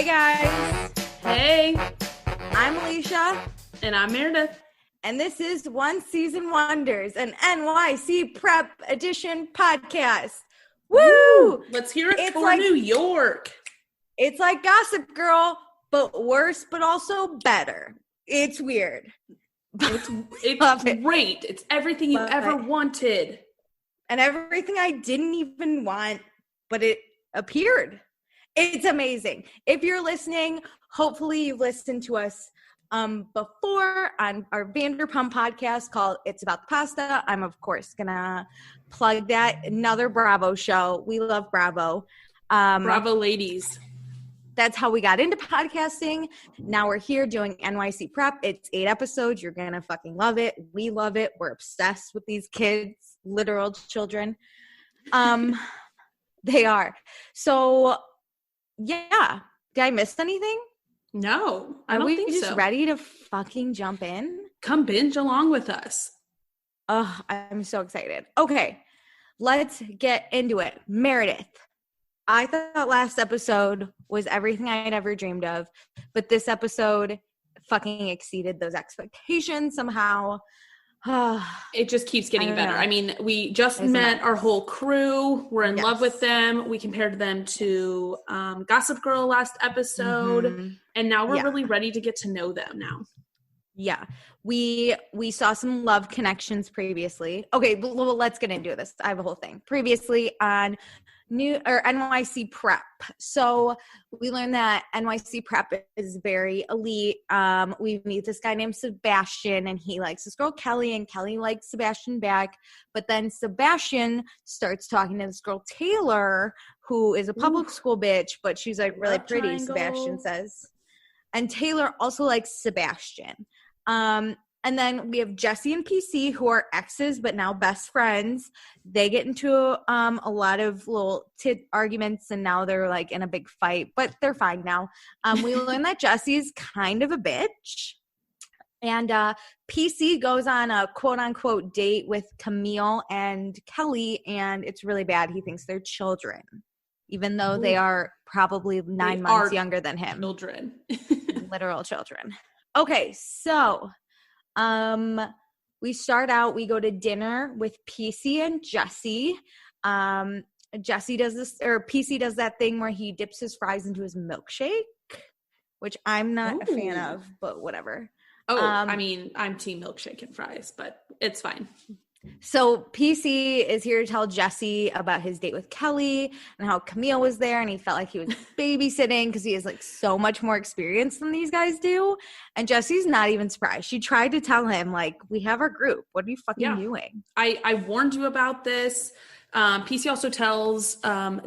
guys. Hey. I'm Alicia. And I'm Meredith. And this is One Season Wonders, an NYC Prep edition podcast. Woo! Let's hear it for New York. It's like Gossip Girl, but worse, but also better. It's weird. It's great. It's everything you ever wanted. And everything I didn't even want, but it appeared. It's amazing. If you're listening, hopefully you've listened to us before on our Vanderpump podcast called It's About the Pasta. I'm, of course, going to plug that. Another Bravo show. We love Bravo. Bravo ladies. That's how we got into podcasting. Now we're here doing NYC Prep. It's 8 episodes. You're going to fucking love it. We love it. We're obsessed with these kids, literal children. They are. So, yeah. Did I miss anything? No, I don't think so. Are we just ready to fucking jump in? Come binge along with us. Oh, I'm so excited. Okay, let's get into it. Meredith, I thought last episode was everything I had ever dreamed of, but this episode fucking exceeded those expectations somehow. It just keeps getting better. I mean, we just met our whole crew. We're in love with them. We compared them to Gossip Girl last episode, and now we're really ready to get to know them now. Yeah, we saw some love connections previously. Okay, well, let's get into this. I have a whole thing. Previously on NYC Prep. So we learned that NYC Prep is very elite. We meet this guy named Sebastian, and he likes this girl Kelly, and Kelly likes Sebastian back. But then Sebastian starts talking to this girl Taylor, who is a public school bitch, but she's like really pretty, triangle. Sebastian says. And Taylor also likes Sebastian. And then we have Jesse and PC, who are exes but now best friends. They get into a lot of little arguments, and now they're like in a big fight, but they're fine now. We learn that Jesse's kind of a bitch. And PC goes on a quote-unquote date with Camille and Kelly, and it's really bad. He thinks they're children, even though they are probably 9 months younger than him. Children. Literal children. Okay, so we start out, we go to dinner with PC and Jesse. Jesse does this, or PC does that thing where he dips his fries into his milkshake, which I'm not a fan of, but whatever. I mean, I'm team milkshake and fries, but it's fine. So PC is here to tell Jesse about his date with Kelly and how Camille was there, and he felt like he was babysitting because he has like so much more experience than these guys do. And Jesse's not even surprised. She tried to tell him, like, we have our group. What are you fucking doing? I warned you about this. PC also tells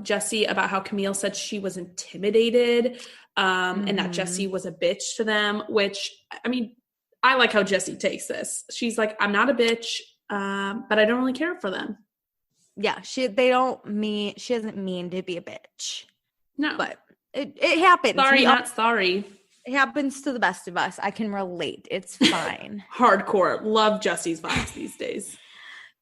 Jesse about how Camille said she was intimidated and that Jesse was a bitch to them, which, I mean, I like how Jesse takes this. She's like, I'm not a bitch. But I don't really care for them. Yeah, she doesn't mean to be a bitch. No. But it happens. Sorry, not sorry. It happens to the best of us. I can relate. It's fine. Hardcore. Love Jesse's vibes these days.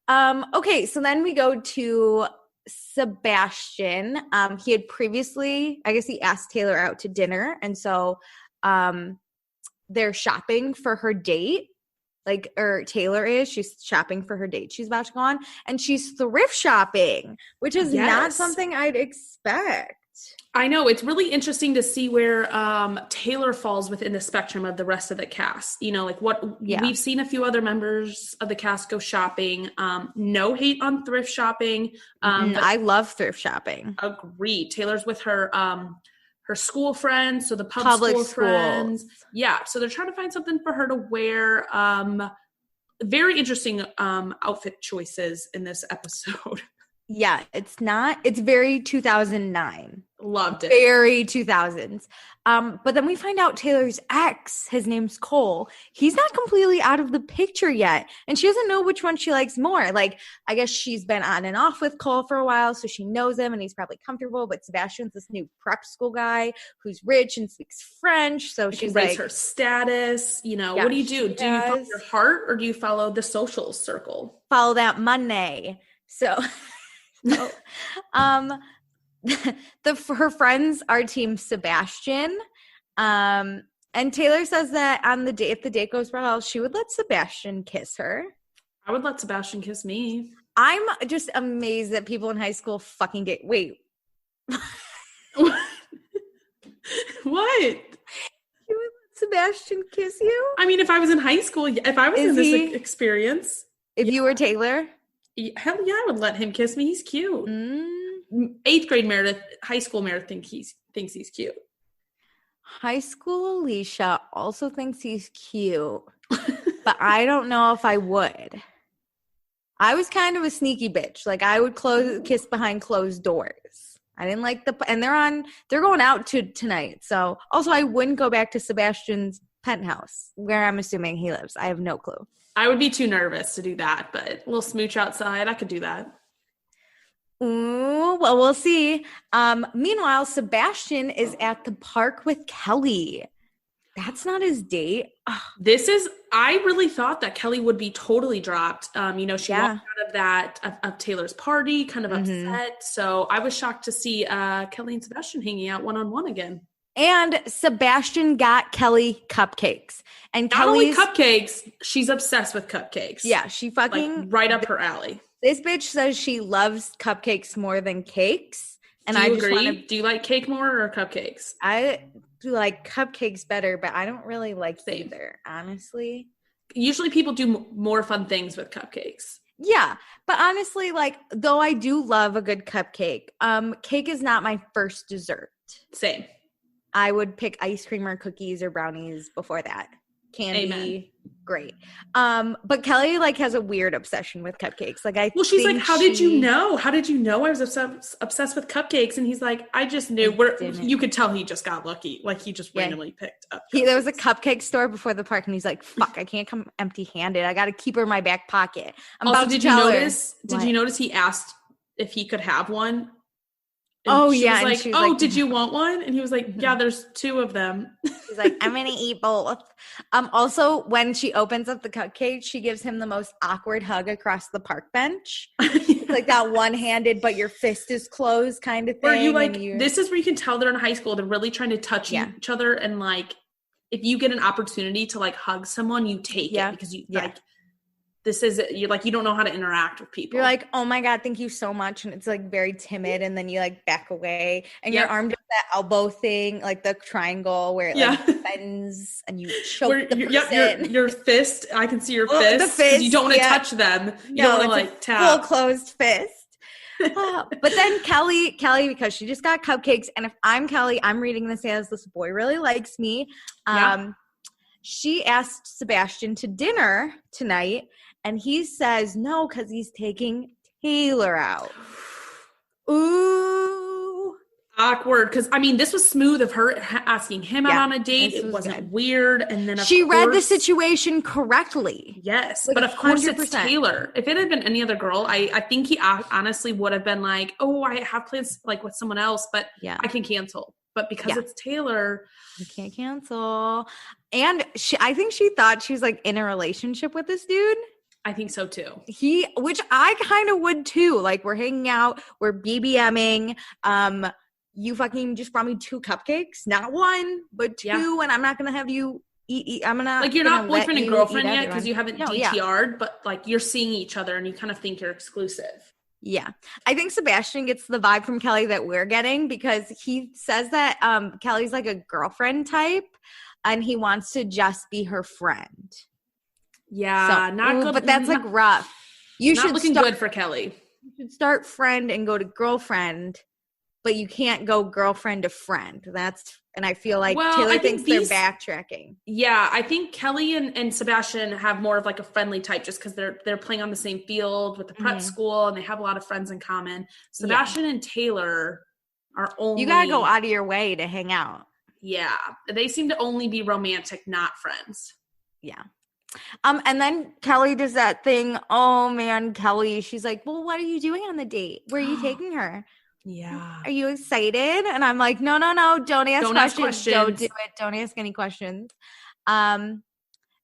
Okay, so then we go to Sebastian. He had previously, I guess he asked Taylor out to dinner, and so they're shopping for her date. Taylor is, she's shopping for her date she's about to go on, and she's thrift shopping, which is not something I'd expect. I know. It's really interesting to see where Taylor falls within the spectrum of the rest of the cast. You know, we've seen a few other members of the cast go shopping. No hate on thrift shopping. But I love thrift shopping. Agreed. Taylor's with her school friends, so the public school friends. Yeah, so they're trying to find something for her to wear. Very interesting outfit choices in this episode. Yeah, it's very 2009. Loved it. Very 2000s. But then we find out Taylor's ex, his name's Cole. He's not completely out of the picture yet. And she doesn't know which one she likes more. Like, I guess she's been on and off with Cole for a while, so she knows him and he's probably comfortable. But Sebastian's this new prep school guy who's rich and speaks French. So she's like, her status. You know, what do? Do you follow your heart or do you follow the social circle? Follow that money. So her friends are team Sebastian. And Taylor says that on the date, if the date goes well, she would let Sebastian kiss her. I would let Sebastian kiss me. I'm just amazed that people in high school fucking get, wait. What? You would let Sebastian kiss you? I mean, if I was in high school, if I was in this experience. If you were Taylor? Hell yeah, I would let him kiss me. He's cute. 8th grade Meredith, high school Meredith thinks he's cute. High school Alicia also thinks he's cute, but I don't know if I would. I was kind of a sneaky bitch. Like I would kiss behind closed doors. I didn't like and they're going out tonight. So also I wouldn't go back to Sebastian's penthouse where I'm assuming he lives. I have no clue. I would be too nervous to do that, but a little smooch outside, I could do that. Ooh, well, we'll see. Meanwhile, Sebastian is at the park with Kelly. That's not his date. Ugh. I really thought that Kelly would be totally dropped. She walked out of of Taylor's party, kind of upset. So I was shocked to see Kelly and Sebastian hanging out one-on-one again. And Sebastian got Kelly cupcakes. And not only cupcakes, she's obsessed with cupcakes. Yeah, she fucking right up her alley. This bitch says she loves cupcakes more than cakes. And do you agree? Do you like cake more or cupcakes? I do like cupcakes better, but I don't really like either, honestly. Usually people do more fun things with cupcakes. Yeah, but honestly, though I do love a good cupcake, cake is not my first dessert. Same. I would pick ice cream or cookies or brownies before that. Candy, Amen. Great. But Kelly has a weird obsession with cupcakes. She's like, how did you know? How did you know I was obsessed with cupcakes? And he's like, I just knew. You could tell he just got lucky. He just randomly picked up. There was a cupcake store before the park, and he's like, fuck, I can't come empty-handed. I got to keep her in my back pocket. Did you notice he asked if he could have one? And she was like, did you want one? And he was like, yeah, there's 2 of them. She's like, I'm going to eat both. Also, when she opens up the cupcake, she gives him the most awkward hug across the park bench. It's like that one-handed, but your fist is closed kind of thing. Where this is where you can tell they're in high school. They're really trying to touch each other. And if you get an opportunity to hug someone, you take it because you this is you don't know how to interact with people. You're like, oh my God, thank you so much. And it's very timid. And then you back away and your arm does that elbow thing, the triangle where it bends and you choke the person. Your fist, I can see your fist. The fist. You don't want to touch them. You don't want to tap. Full closed fist. But then Kelly, because she just got cupcakes. And if I'm Kelly, I'm reading this as this boy really likes me. She asked Sebastian to dinner tonight. And he says no because he's taking Taylor out. Ooh. Awkward. Because, this was smooth of her asking him out on a date. It wasn't weird. And then she read the situation correctly. Yes. But of course 100%. It's Taylor. If it had been any other girl, I think he honestly would have been like, oh, I have plans with someone else, but I can cancel. But because it's Taylor. You can't cancel. And I think she thought she was in a relationship with this dude. I think so too. Which I kind of would too. We're hanging out, we're BBMing. You fucking just brought me 2 cupcakes, not 1, but 2, and I'm not gonna have you eat. I'm gonna you're not boyfriend and girlfriend yet because you haven't DTR'd, but you're seeing each other and you kind of think you're exclusive. Yeah, I think Sebastian gets the vibe from Kelly that we're getting because he says that Kelly's a girlfriend type, and he wants to just be her friend. Yeah, not good. But that's rough. You not should looking good for Kelly. You should start friend and go to girlfriend, but you can't go girlfriend to friend. And I feel Taylor thinks they're backtracking. Yeah, I think Kelly and Sebastian have more of a friendly type just because they're playing on the same field with the prep school and they have a lot of friends in common. Sebastian and Taylor are only. You gotta go out of your way to hang out. Yeah, they seem to only be romantic, not friends. Yeah. And then Kelly does that thing. Oh man, Kelly. She's like, well, what are you doing on the date? Where are you taking her? Yeah. Are you excited? And I'm like, no. Don't ask questions. Don't do it. Don't ask any questions. And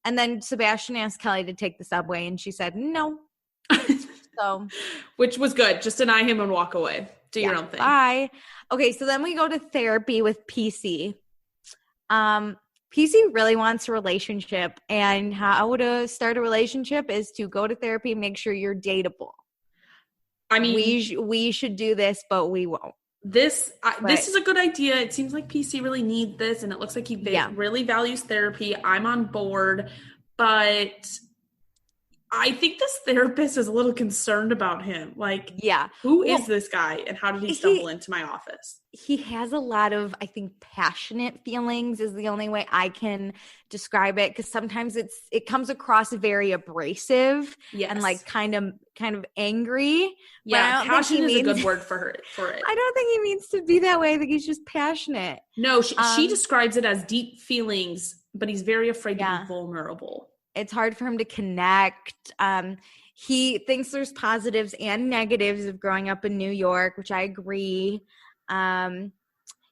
then Sebastian asked Kelly to take the subway and she said no. So, which was good. Just deny him and walk away. Do your own thing. Bye. Okay, so then we go to therapy with PC. PC really wants a relationship, and how to start a relationship is to go to therapy and make sure you're dateable. I mean, we should do this, but we won't. This is a good idea. It seems like PC really needs this, and it looks like he really values therapy. I'm on board, but I think this therapist is a little concerned about him. Like, who is this guy, and how did he stumble into my office? He has a lot of, I think, passionate feelings is the only way I can describe it, because sometimes it comes across very abrasive and like kind of angry. Yeah, passion is a good word for it. I don't think he means to be that way. I think he's just passionate. No, she describes it as deep feelings, but he's very afraid to be vulnerable. It's hard for him to connect. He thinks there's positives and negatives of growing up in New York, which I agree.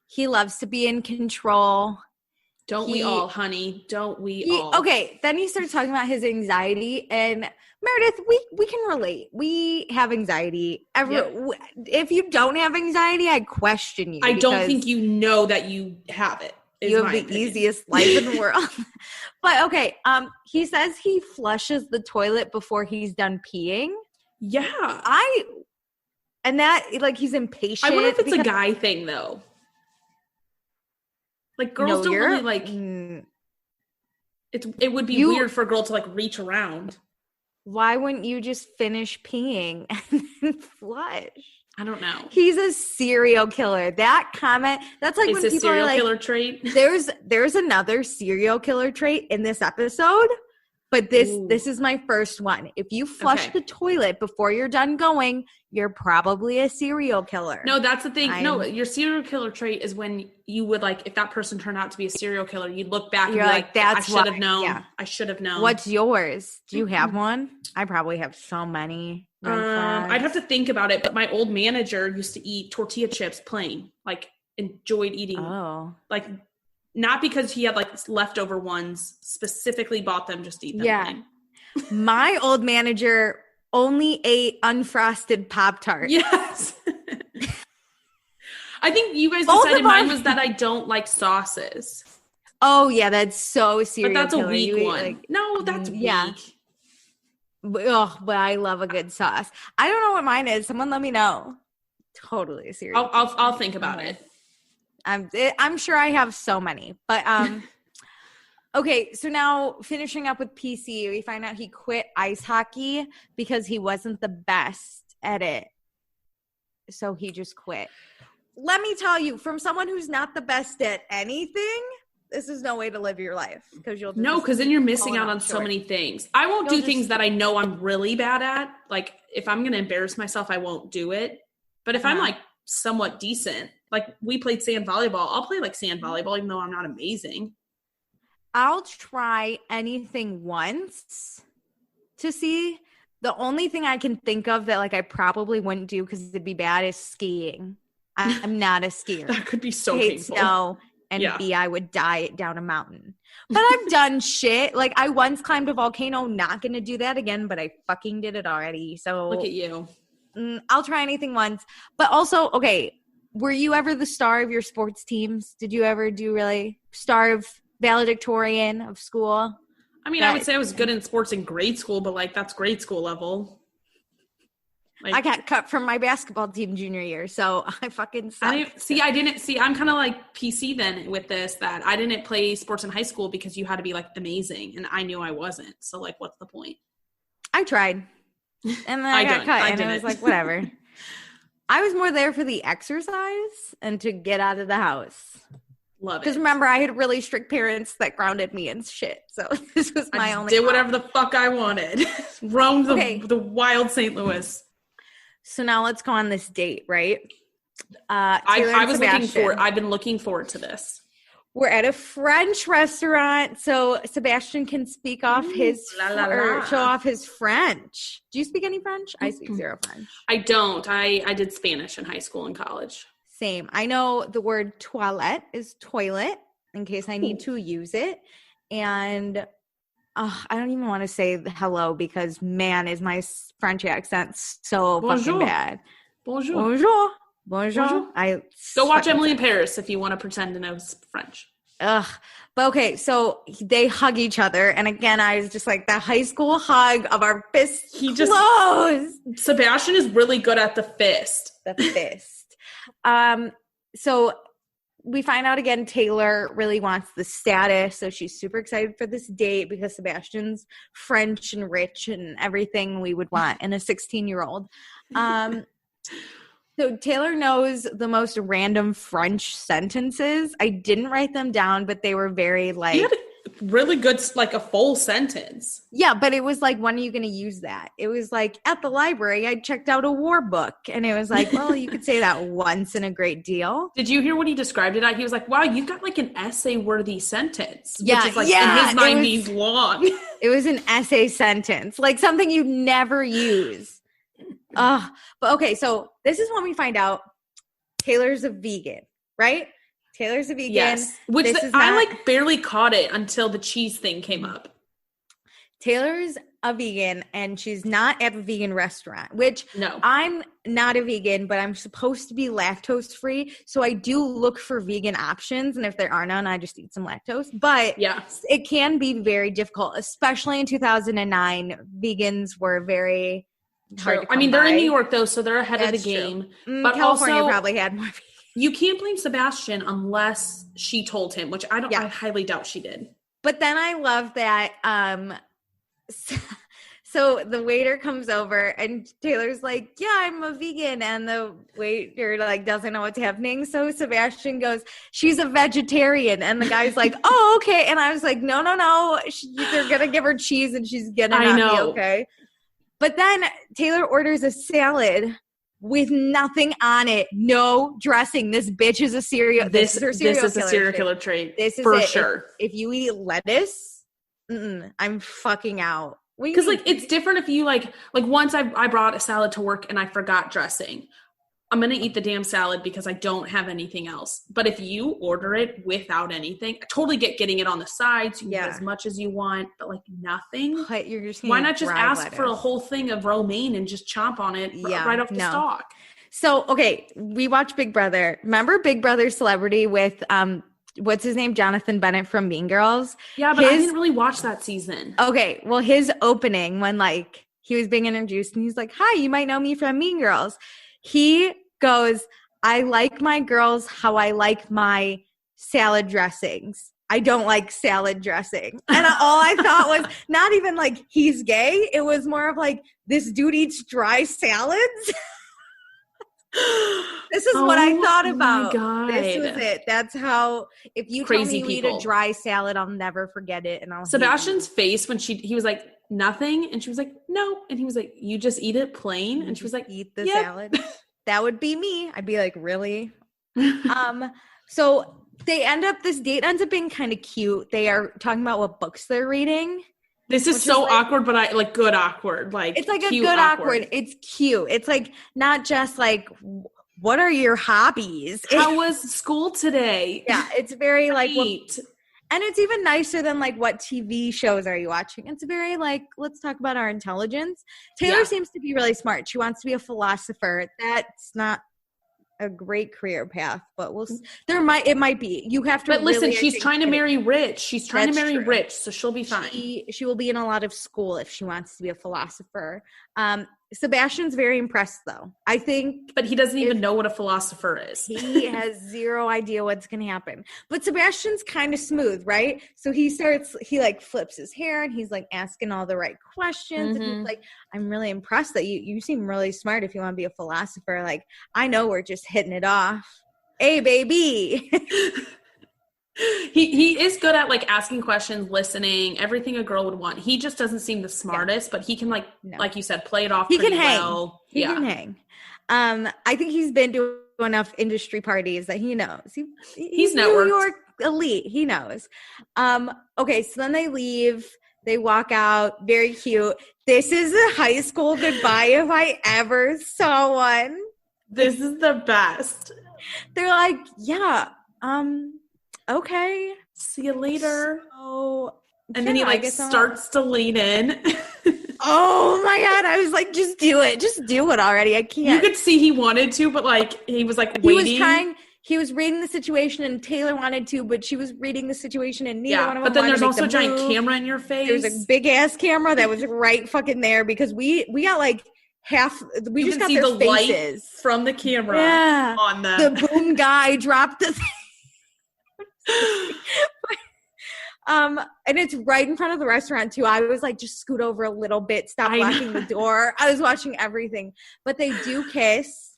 He loves to be in control. Don't we all, honey? Don't we all? Okay, then he starts talking about his anxiety, and Meredith, we can relate. We have anxiety. If you don't have anxiety, I question you. I don't think you know that you have it. You have the easiest life in the world. But okay, he says he flushes the toilet before he's done peeing. Yeah. And that, like, he's impatient. I wonder if it's a guy thing, though. Like, girls don't really, like... It would be weird for a girl to, like, reach around. Why wouldn't you just finish peeing and then flush? I don't know. He's a serial killer. That comment, that's like when people are like... It's a serial killer trait? There's another serial killer trait in this episode, but this is my first one. If you flush the toilet before you're done going, you're probably a serial killer. No, that's the thing. No, your serial killer trait is when you would, like, if that person turned out to be a serial killer, you'd look back and be like, I should have known. Yeah. I should have known. What's yours? Do you have one? I probably have so many. I'd have to think about it, but my old manager used to eat tortilla chips plain, like enjoyed eating. Oh. Like, not because he had, like, leftover ones, specifically bought them just to eat them plain. My old manager only ate unfrosted Pop-Tarts. Yes. I think you guys decided mine was that I don't like sauces. Oh, yeah, that's so serious. But that's a weak one. No, that's weak. But I love a good sauce. I don't know what mine is. Someone let me know. Totally serious. I'll think about it. I'm sure I have so many, but okay. So now finishing up with PC, we find out he quit ice hockey because he wasn't the best at it. So he just quit. Let me tell you, from someone who's not the best at anything, this is no way to live your life, because then you're missing out on so many things. I won't do things that I know I'm really bad at. Like, if I'm going to embarrass myself, I won't do it. But if I'm like somewhat decent, like we played sand volleyball, I'll play like sand volleyball, even though I'm not amazing. I'll try anything once to see. The only thing I can think of that, like, I probably wouldn't do because it'd be bad is skiing. I'm not a skier. That could be so painful. Snow. And B, I would die down a mountain. But I've done shit. Like, I once climbed a volcano, not going to do that again, but I fucking did it already. So look at you. I'll try anything once. But also, okay, were you ever the star of your sports teams? Did you ever star of valedictorian of school? I mean, I would say I was good in sports in grade school, but, like, that's grade school level. Like, I got cut from my basketball team junior year, so I fucking sucked. I'm kind of like PC then with this, that I didn't play sports in high school because you had to be, like, amazing, and I knew I wasn't. So, like, what's the point? I tried, and then I got cut, and I was like, whatever. I was more there for the exercise and to get out of the house. Love it. Because remember, I had really strict parents that grounded me and shit, so this was my only. Did whatever the fuck I wanted. Roamed the wild St. Louis. So now let's go on this date, right? I've been looking forward to this. We're at a French restaurant, so Sebastian can speak off show off his French. Do you speak any French? I speak zero French. I don't. I did Spanish in high school and college. Same. I know the word toilette is toilet in case I need to use it. And I don't even want to say hello because, man, is my French accent so fucking bad. Bonjour. Bonjour. Bonjour. Bonjour. Go watch Emily in Paris if you want to pretend to know French. Ugh. But okay, so they hug each other. And again, I was just like, that high school hug of our fists close. Sebastian is really good at the fist. The fist. So we find out again, Taylor really wants the status. So she's super excited for this date because Sebastian's French and rich and everything we would want in a 16-year-old. So Taylor knows the most random French sentences. I didn't write them down, but they were very like... He had a really good, like a full sentence. Yeah, but it was like, when are you going to use that? It was like, at the library, I checked out a war book. And it was like, well, you could say that once in a great deal. Did you hear what he described it at? He was like, wow, you've got like an essay-worthy sentence. Yeah, which is like in his mind means long. It was an essay sentence, like something you never use. But okay, so this is when we find out Taylor's a vegan, right? Taylor's a vegan. Yes, which I like barely caught it until the cheese thing came up. Taylor's a vegan, and she's not at a vegan restaurant, which no. I'm not a vegan, but I'm supposed to be lactose free. So I do look for vegan options. And if there are none, I just eat some lactose. But it can be very difficult, especially in 2009. Vegans were very... True. I mean, they're in New York though, so they're ahead of the game. But California also, probably had more. You can't blame Sebastian unless she told him, which I don't. I highly doubt she did. But then I love that. So the waiter comes over and Taylor's like, "Yeah, I'm a vegan," and the waiter like doesn't know what's happening. So Sebastian goes, "She's a vegetarian," and the guy's like, "Oh, okay." And I was like, "No, they're gonna give her cheese and she's gonna not be okay." But then Taylor orders a salad with nothing on it, no dressing. This bitch is a serial. This is a serial killer trait. This is for sure. If you eat lettuce, I'm fucking out. Because like it's different if you like once I brought a salad to work and I forgot dressing. I'm going to eat the damn salad because I don't have anything else. But if you order it without anything, I totally get getting it on the sides. You can get as much as you want, but like nothing. But you're just why not just ask for a whole thing of romaine and just chomp on it right off the stalk? So, okay, we watched Big Brother. Remember Big Brother Celebrity with, what's his name? Jonathan Bennett from Mean Girls? Yeah, but I didn't really watch that season. Okay, well, his opening when like he was being introduced and he's like, "Hi, you might know me from Mean Girls." He goes, "I like my girls how I like my salad dressings. I don't like salad dressing." And all I thought was not even like he's gay. It was more of like, this dude eats dry salads. This is what I thought about. God. This was it. That's how, if you tell me you eat a dry salad, I'll never forget it. And Sebastian's face when he was like, "Nothing." And she was like, "No." And he was like, "You just eat it plain." And she was like, "Eat the salad." That would be me. I'd be like, "Really?" So this date ends up being kind of cute. They are talking about what books they're reading. This is so awkward, but I like good awkward. Like it's like a good awkward. It's cute. It's like not just like, what are your hobbies? How was school today? Yeah, it's very like and it's even nicer than like, what TV shows are you watching? It's very like, let's talk about our intelligence. Taylor seems to be really smart. She wants to be a philosopher. That's not a great career path, but it might be. You have to. But listen, she's trying to marry rich. She's trying to marry rich, so she'll be fine. She will be in a lot of school if she wants to be a philosopher. Sebastian's very impressed though. I think, but he doesn't even know what a philosopher is. He has zero idea what's going to happen. But Sebastian's kind of smooth, right? So he like flips his hair and he's like asking all the right questions. And he's like, "I'm really impressed that you seem really smart if you want to be a philosopher. Like, I know we're just hitting it off. Hey, baby." He is good at like asking questions, listening, everything a girl would want. He just doesn't seem the smartest, but he can like you said, play it off. He can hang. Well. He can hang. I think he's been to enough industry parties that he knows. He's New York elite. He knows. Okay, so then they leave. They walk out. Very cute. This is a high school goodbye if I ever saw one. This is the best. They're like, "Yeah, okay. See you later." So, and then he like starts to lean in. Oh my God. I was like, just do it. Just do it already. I can't. You could see he wanted to, but like, he was like waiting. He was reading the situation and Taylor wanted to, but she was reading the situation and neither one of them but then wanted there's to make also the a giant move. camera in your face. There was a big ass camera that was right fucking there because we got like we just got their faces. Light from the camera on them. The boom guy dropped the and it's right in front of the restaurant too. I was like, just scoot over a little bit, stop blocking the door. I was watching everything, but they do kiss.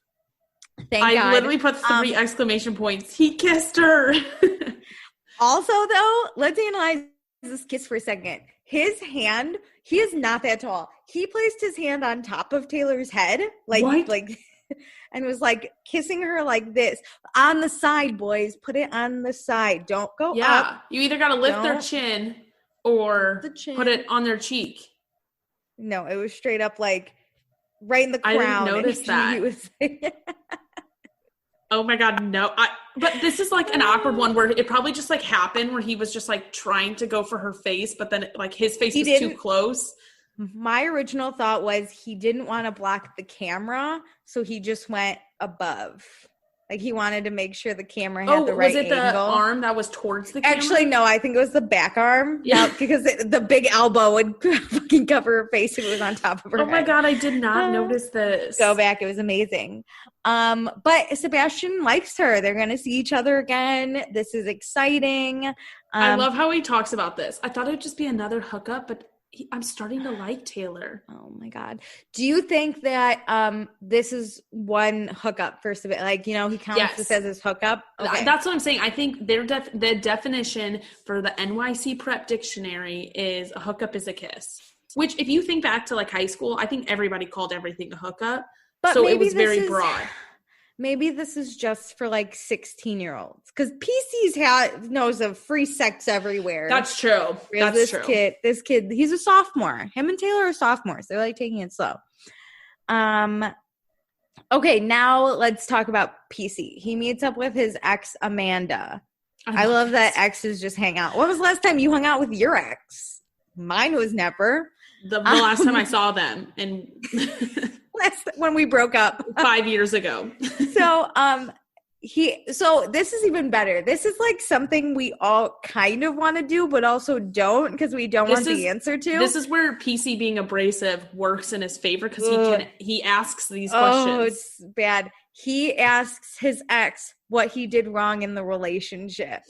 Thank God. I literally put 3 exclamation points. He kissed her. Also, though, let's analyze this kiss for a second. His hand, he is not that tall. He placed his hand on top of Taylor's head, and was like kissing her like this on the side. Boys, put it on the side. Don't go up. Yeah, you either got to lift their chin or put it on their cheek. No, it was straight up like right in the crown. I didn't notice that. Oh my God, no. But this is like an awkward one where it probably just like happened where he was just like trying to go for her face, but then like his face was too close. My original thought was he didn't want to block the camera, so he just went above. Like he wanted to make sure the camera had the right angle. Was it the arm that was towards the camera? Actually, no, I think it was the back arm. Yeah. Because the big elbow would fucking cover her face if it was on top of her head. Oh my God, I did not notice this. Go back. It was amazing. But Sebastian likes her. They're going to see each other again. This is exciting. I love how he talks about this. I thought it would just be another hookup, but I'm starting to like Taylor. Oh my God. Do you think that this is one hookup first of it? Like, you know, he counts this as his hookup? Okay. That's what I'm saying. I think the definition for the NYC Prep dictionary is a hookup is a kiss. Which if you think back to like high school, I think everybody called everything a hookup. But so it was very broad. Maybe this is just for like 16-year-olds because PC's knows of free sex everywhere. That's true. That's true. This kid, he's a sophomore. Him and Taylor are sophomores. They're like taking it slow. Okay, now let's talk about PC. He meets up with his ex Amanda. I love that exes just hang out. When was the last time you hung out with your ex? Mine was never. The last time I saw them and when we broke up 5 years ago. So this is even better. This is like something we all kind of want to do, but also don't because we don't want the answer to. This is where PC being abrasive works in his favor because he asks these questions. Oh, it's bad. He asks his ex what he did wrong in the relationship.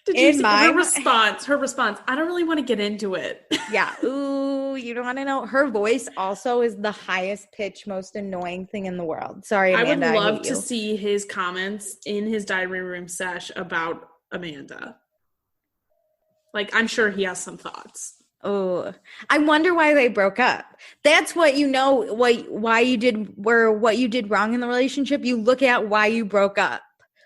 Did you see her response? Her response, I don't really want to get into it. Yeah. Ooh, you don't want to know. Her voice also is the highest pitch, most annoying thing in the world. Sorry, Amanda. I would love to see his comments in his diary room sesh about Amanda. Like, I'm sure he has some thoughts. Oh, I wonder why they broke up. That's what you know, what you did wrong in the relationship. You look at why you broke up.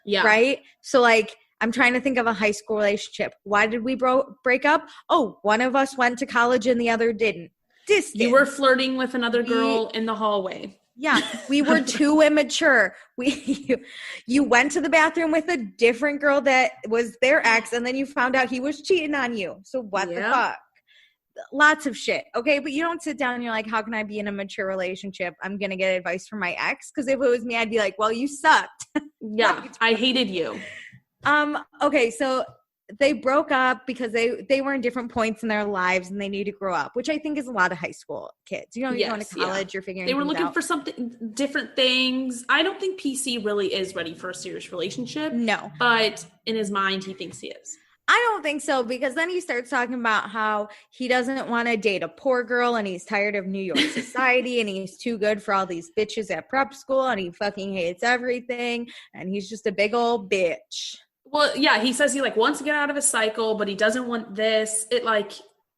Yeah. Right? So like, I'm trying to think of a high school relationship. Why did we break up? Oh, one of us went to college and the other didn't. Distance. You were flirting with another girl in the hallway. Yeah, we were too immature. You went to the bathroom with a different girl that was their ex, and then you found out he was cheating on you. So what the fuck? Lots of shit. Okay, but you don't sit down and you're like, how can I be in a mature relationship? I'm going to get advice from my ex. Because if it was me, I'd be like, well, you sucked. Yeah, I hated you. Okay, so they broke up because they were in different points in their lives and they need to grow up, which I think is a lot of high school kids. You know, you're going to college, you're figuring They were looking out. for something, different things. I don't think PC really is ready for a serious relationship. No. But in his mind, he thinks he is. I don't think so because then he starts talking about how he doesn't want to date a poor girl and he's tired of New York society and he's too good for all these bitches at prep school and he fucking hates everything and he's just a big old bitch. Well, yeah, he says he like wants to get out of his cycle, but he doesn't want this.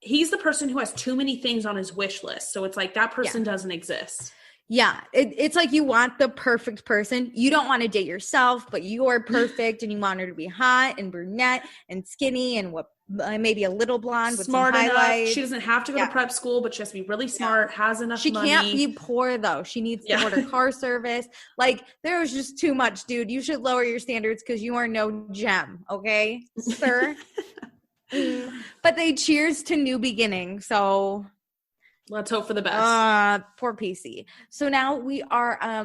He's the person who has too many things on his wish list. So it's like that person doesn't exist. Yeah, it's like you want the perfect person. You don't want to date yourself, but you are perfect and you want her to be hot and brunette and skinny and maybe a little blonde with smart some enough. highlights. She doesn't have to go to prep school, but she has to be really smart, has enough money. She can't be poor, though. She needs to order car service. Like, there was just too much, dude. You should lower your standards because you are no gem, okay, sir? But they cheers to new beginnings, so Let's hope for the best. Poor PC. So now we are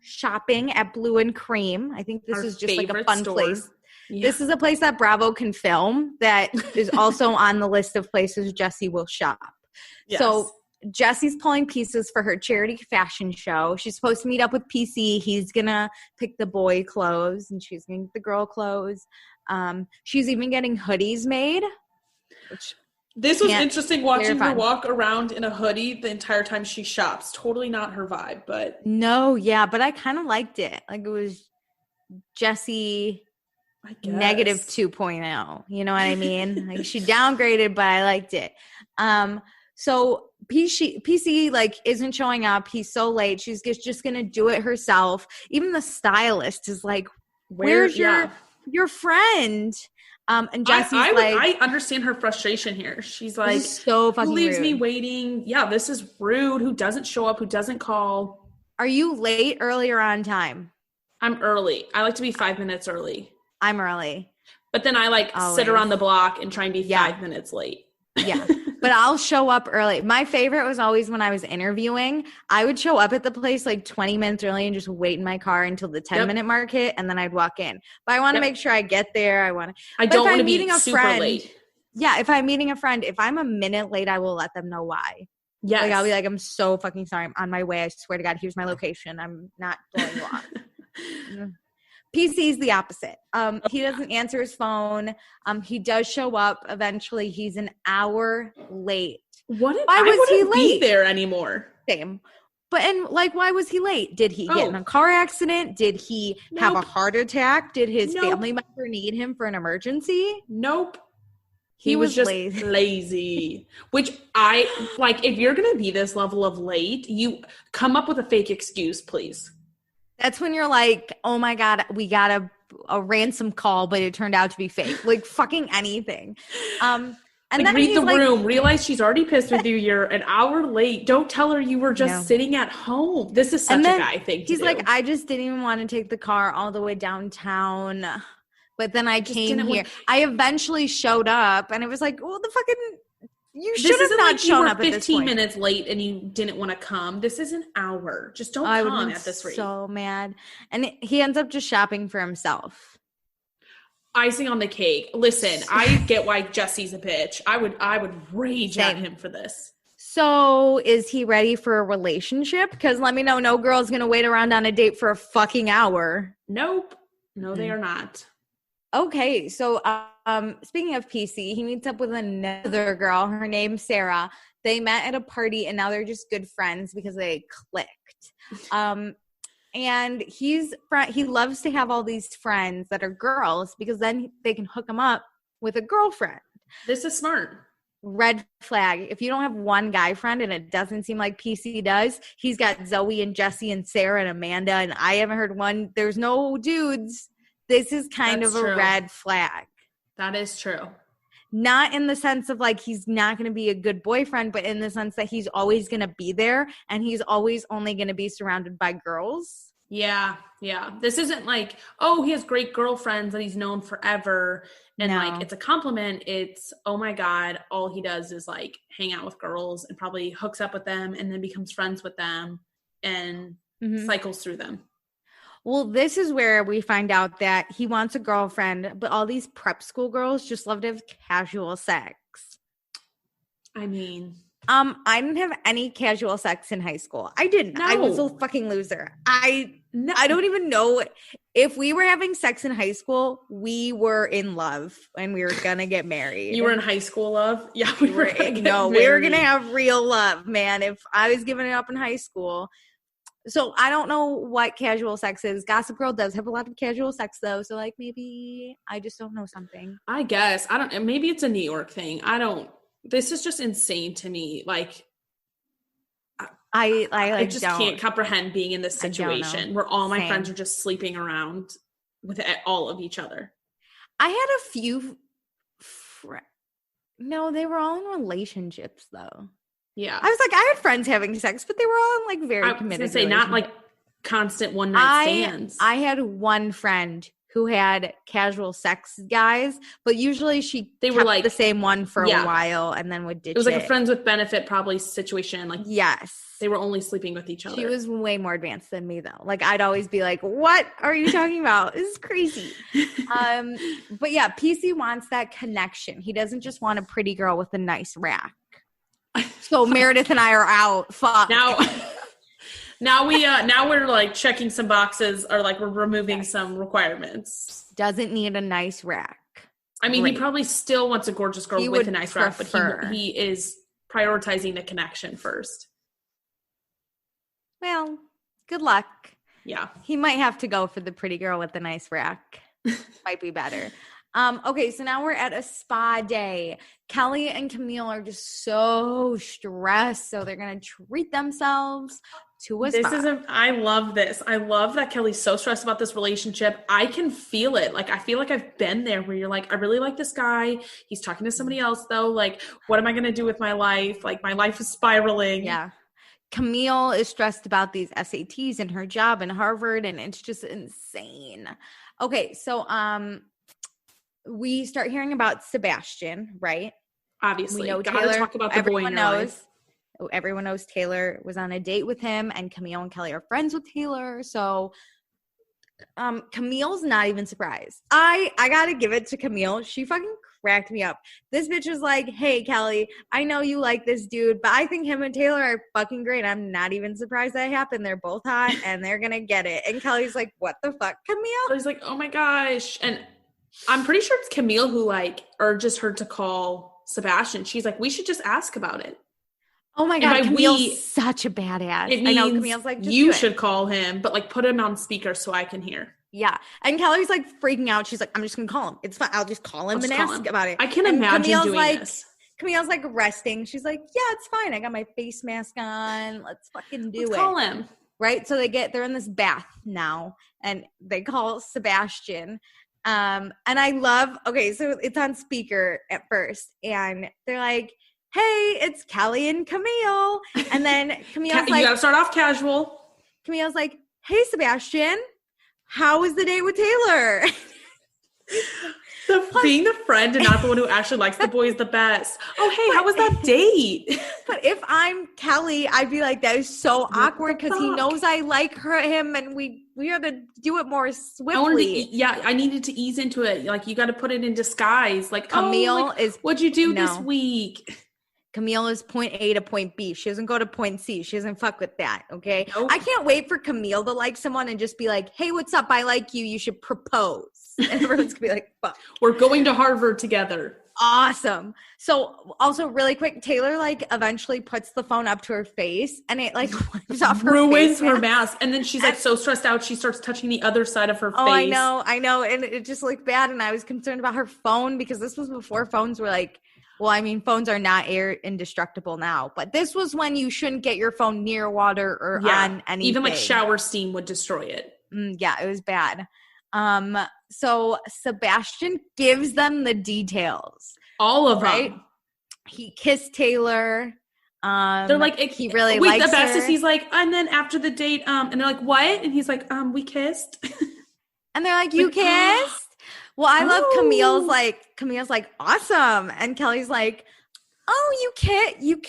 shopping at Blue and Cream. I think this Our is just like a favorite fun store. place. Yeah. This is a place that Bravo can film that is also on the list of places Jessie will shop. Yes. So Jessie's pulling pieces for her charity fashion show. She's supposed to meet up with PC. He's going to pick the boy clothes and she's going to get the girl clothes. She's even getting hoodies made. This was interesting watching her walk around in a hoodie the entire time she shops. Totally not her vibe, but. No, yeah, but I kind of liked it. Like it was Jessie negative 2.0. You know what I mean? Like she downgraded, but I liked it. So PC like isn't showing up. He's so late. She's just gonna do it herself. Even the stylist is like, "Where's your friend?" And Jessie's I understand her frustration here. She's like, so fucking who leaves rude. me waiting? Yeah, this is rude. Who doesn't show up? Who doesn't call? Are you late, early, or on time? I'm early. I like to be 5 minutes early. I'm early. But then I sit around the block and try and be 5 minutes late. Yeah. But I'll show up early. My favorite was always when I was interviewing, I would show up at the place like 20 minutes early and just wait in my car until the 10-minute mark hit, and then I'd walk in. But I want to make sure I get there. I don't want to be super late. Yeah, if I'm meeting a friend, if I'm a minute late, I will let them know why. Yes. Like I'll be like, I'm so fucking sorry. I'm on my way. I swear to God, here's my location. I'm not blowing you off. PC's the opposite. He doesn't answer his phone. He does show up. Eventually, he's an hour late. Why was he late? Be there anymore? Same. But why was he late? Did he get in a car accident? Did he have a heart attack? Did his family member need him for an emergency? Nope. He was just lazy. Which I like. If you're gonna be this level of late, you come up with a fake excuse, please. That's when you're like, oh my God, we got a ransom call, but it turned out to be fake. Like fucking anything. And then read the room, realize she's already pissed with you. You're an hour late. Don't tell her you were just sitting at home. This is such a guy thing to do. He's like, I just didn't even want to take the car all the way downtown. But then I came here. I eventually showed up and it was like, well, the fucking... You should have not shown up at this point. 15 minutes late and you didn't want to come. This is an hour. Just don't come at this rate. So mad. And he ends up just shopping for himself. Icing on the cake. Listen, I get why Jesse's a bitch. I would rage at him for this. So is he ready for a relationship? Because let me know, no girl's going to wait around on a date for a fucking hour. Nope. No, they are not. Okay, so speaking of PC, he meets up with another girl. Her name's Sarah. They met at a party, and now they're just good friends because they clicked. And he loves to have all these friends that are girls because then they can hook him up with a girlfriend. This is smart. Red flag. If you don't have one guy friend, and it doesn't seem like PC does, he's got Zoe and Jesse and Sarah and Amanda, and I haven't heard one. There's no dudes. This is kind of a red flag. That is true. Not in the sense of like he's not going to be a good boyfriend, but in the sense that he's always going to be there and he's always only going to be surrounded by girls. Yeah, yeah. This isn't like, oh, he has great girlfriends that he's known forever. And like, it's a compliment. It's, oh my God, all he does is like hang out with girls and probably hooks up with them and then becomes friends with them and cycles through them. Well, this is where we find out that he wants a girlfriend, but all these prep school girls just love to have casual sex. I mean, I didn't have any casual sex in high school. I didn't. No. I was a fucking loser. I don't even know if we were having sex in high school. We were in love and we were gonna get married. You were in high school love? Yeah, we were. We were gonna have real love, man. If I was giving it up in high school. So I don't know what casual sex is. Gossip Girl does have a lot of casual sex though. So like maybe I just don't know something. I guess. I don't, maybe it's a New York thing. This is just insane to me. Like I just can't comprehend being in this situation where all my friends are just sleeping around with all of each other. I had a few no, they were all in relationships though. Yeah. I was like, I had friends having sex, but they were all in like very committed. I was going to say, not like constant one night stands. I had one friend who had casual sex guys, but usually they were like the same one for a while and then would ditch it. It was like a friends with benefit probably situation. Like, yes, they were only sleeping with each other. She was way more advanced than me though. Like, I'd always be like, what are you talking about? This is crazy. But yeah, PC wants that connection. He doesn't just want a pretty girl with a nice rack. So Meredith and I are out. Fuck. Now we're like checking some boxes, or like we're removing some requirements. Doesn't need a nice rack. I mean, he probably still wants a gorgeous girl with a nice rack, but he is prioritizing the connection first. Well, good luck. Yeah. He might have to go for the pretty girl with the nice rack. Might be better. Okay, so now we're at a spa day. Kelly and Camille are just so stressed, so they're going to treat themselves to a spa. I love this. I love that Kelly's so stressed about this relationship. I can feel it. Like, I feel like I've been there where you're like, I really like this guy. He's talking to somebody else though. Like, what am I going to do with my life? Like, my life is spiraling. Yeah. Camille is stressed about these SATs and her job in Harvard, and it's just insane. Okay, so we start hearing about Sebastian, right? Obviously, we know gotta Taylor. Talk about the boy in your life. Everyone knows Taylor was on a date with him, and Camille and Kelly are friends with Taylor. So Camille's not even surprised. I gotta give it to Camille. She fucking cracked me up. This bitch was like, hey, Kelly, I know you like this dude, but I think him and Taylor are fucking great. I'm not even surprised that happened. They're both hot, and they're gonna get it. And Kelly's like, what the fuck, Camille? Kelly's like, oh my gosh. And I'm pretty sure it's Camille who like urges her to call Sebastian. She's like, we should just ask about it. Oh my God, Camille's such a badass. I know, Camille's like, you should call him, but like put him on speaker so I can hear. Yeah. And Kelly's like freaking out. She's like, I'm just going to call him. It's fine. I'll just call him and ask about it. I can imagine doing this. Camille's like resting. She's like, yeah, it's fine. I got my face mask on. Let's fucking do it. Let's call him. Right? So they're in this bath now, and they call Sebastian. And I love, okay, so it's on speaker at first, and they're like, hey, it's Kelly and Camille. And then Camille's like, you gotta start off casual. Camille's like, hey, Sebastian, how was the date with Taylor? Being the friend and not the one who actually likes the boy is the best. Oh, hey, how was that date? But if I'm Kelly, I'd be like, that is so awkward because he knows I like him, and we have to do it more swiftly. I needed to ease into it. Like, you got to put it in disguise. Like, Camille what'd you do this week? Camille is point A to point B. She doesn't go to point C. She doesn't fuck with that, okay? Nope. I can't wait for Camille to like someone and just be like, hey, what's up? I like you. You should propose. And everyone's going to be like, fuck. We're going to Harvard together. Awesome. So also really quick, Taylor like eventually puts the phone up to her face, and it like wipes off her ruins her mask. And then she's like so stressed out, she starts touching the other side of her face. I know. And it just looked bad. And I was concerned about her phone because this was before phones were like, well, I mean, phones are not air indestructible now, but this was when you shouldn't get your phone near water or on anything. Even like shower steam would destroy it. Yeah, it was bad. So Sebastian gives them the details. All of them. He kissed Taylor. They're like, he really likes the best her. Is he's like, and then after the date, and they're like, what? And he's like, we kissed. And they're like, you kissed? Well, I love Camille's like, awesome. And Kelly's like, oh, you kissed? Oh, you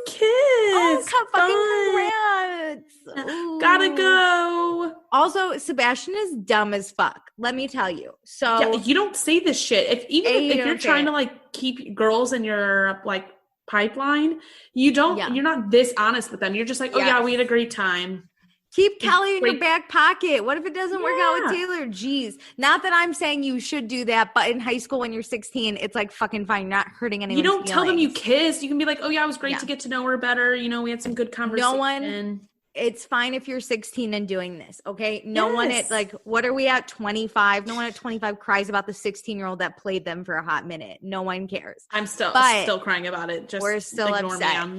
kissed. Oh, fucking congrats. Ooh. Gotta go. Also, Sebastian is dumb as fuck. Let me tell you. So you don't say this shit. If you're trying to like keep girls in your like pipeline, you're not this honest with them. You're just like, we had a great time. Keep Kelly in your back pocket. What if it doesn't work out with Taylor? Jeez. Not that I'm saying you should do that, but in high school when you're 16, it's like fucking fine. You're not hurting anyone's feelings. You don't tell them you kissed. You can be like, oh yeah, it was great to get to know her better. You know, we had some good conversation. It's fine if you're 16 and doing this, okay? No one at like, what are we at, 25? No one at 25 cries about the 16-year-old that played them for a hot minute. No one cares. I'm still crying about it. Just we're still upset.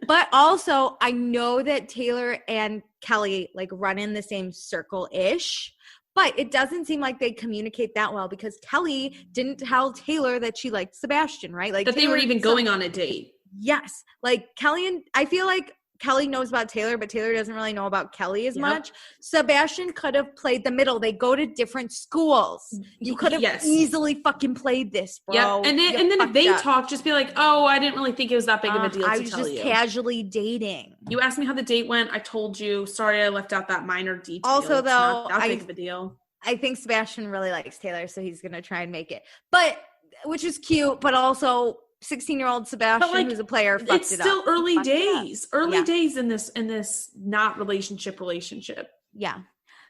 But also, I know that Taylor and Kelly like run in the same circle-ish, but it doesn't seem like they communicate that well because Kelly didn't tell Taylor that she liked Sebastian, right? Like that they were even going on a date. Yes. Like Kelly and I feel like Kelly knows about Taylor, but Taylor doesn't really know about Kelly as much. Sebastian could have played the middle. They go to different schools. You could have easily fucking played this, bro. Yep. And then if they talk, just be like, oh, I didn't really think it was that big of a deal to tell you. I was just casually dating. You asked me how the date went. I told you. Sorry, I left out that minor detail. Also, though, not that big of a deal. I think Sebastian really likes Taylor, so he's going to try and make it. But, which is cute, but also 16-year-old Sebastian, who's a player, fucked it up. It's still early days. Early days in this not relationship. Yeah.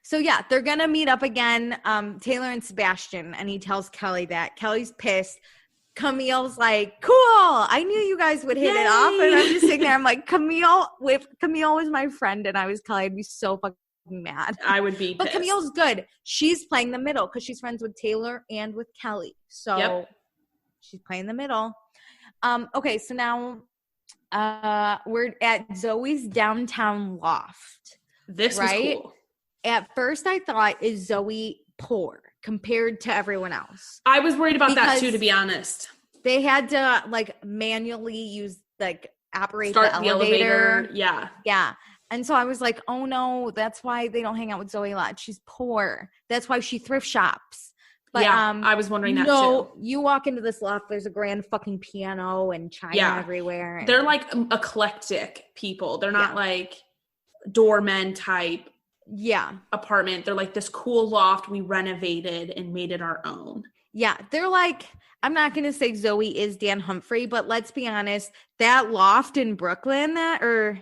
So, yeah, they're going to meet up again, Taylor and Sebastian, and he tells Kelly that. Kelly's pissed. Camille's like, cool, I knew you guys would hit it off. And I'm just sitting there, I'm like, Camille was my friend, and I was Kelly, I'd be so fucking mad. I would be pissed. But Camille's good. She's playing the middle because she's friends with Taylor and with Kelly. So she's playing the middle. Okay, so now we're at Zoe's downtown loft. This was cool. At first I thought, is Zoe poor compared to everyone else? I was worried about that too, to be honest. They had to manually operate the elevator. Yeah. And so I was like, oh no, that's why they don't hang out with Zoe a lot. She's poor. That's why she thrift shops. But I was wondering that too. You walk into this loft, there's a grand fucking piano and china everywhere. They're like eclectic people. They're not like doormen type apartment. They're like this cool loft we renovated and made it our own. Yeah, they're like, I'm not going to say Zoe is Dan Humphrey, but let's be honest, that loft in Brooklyn the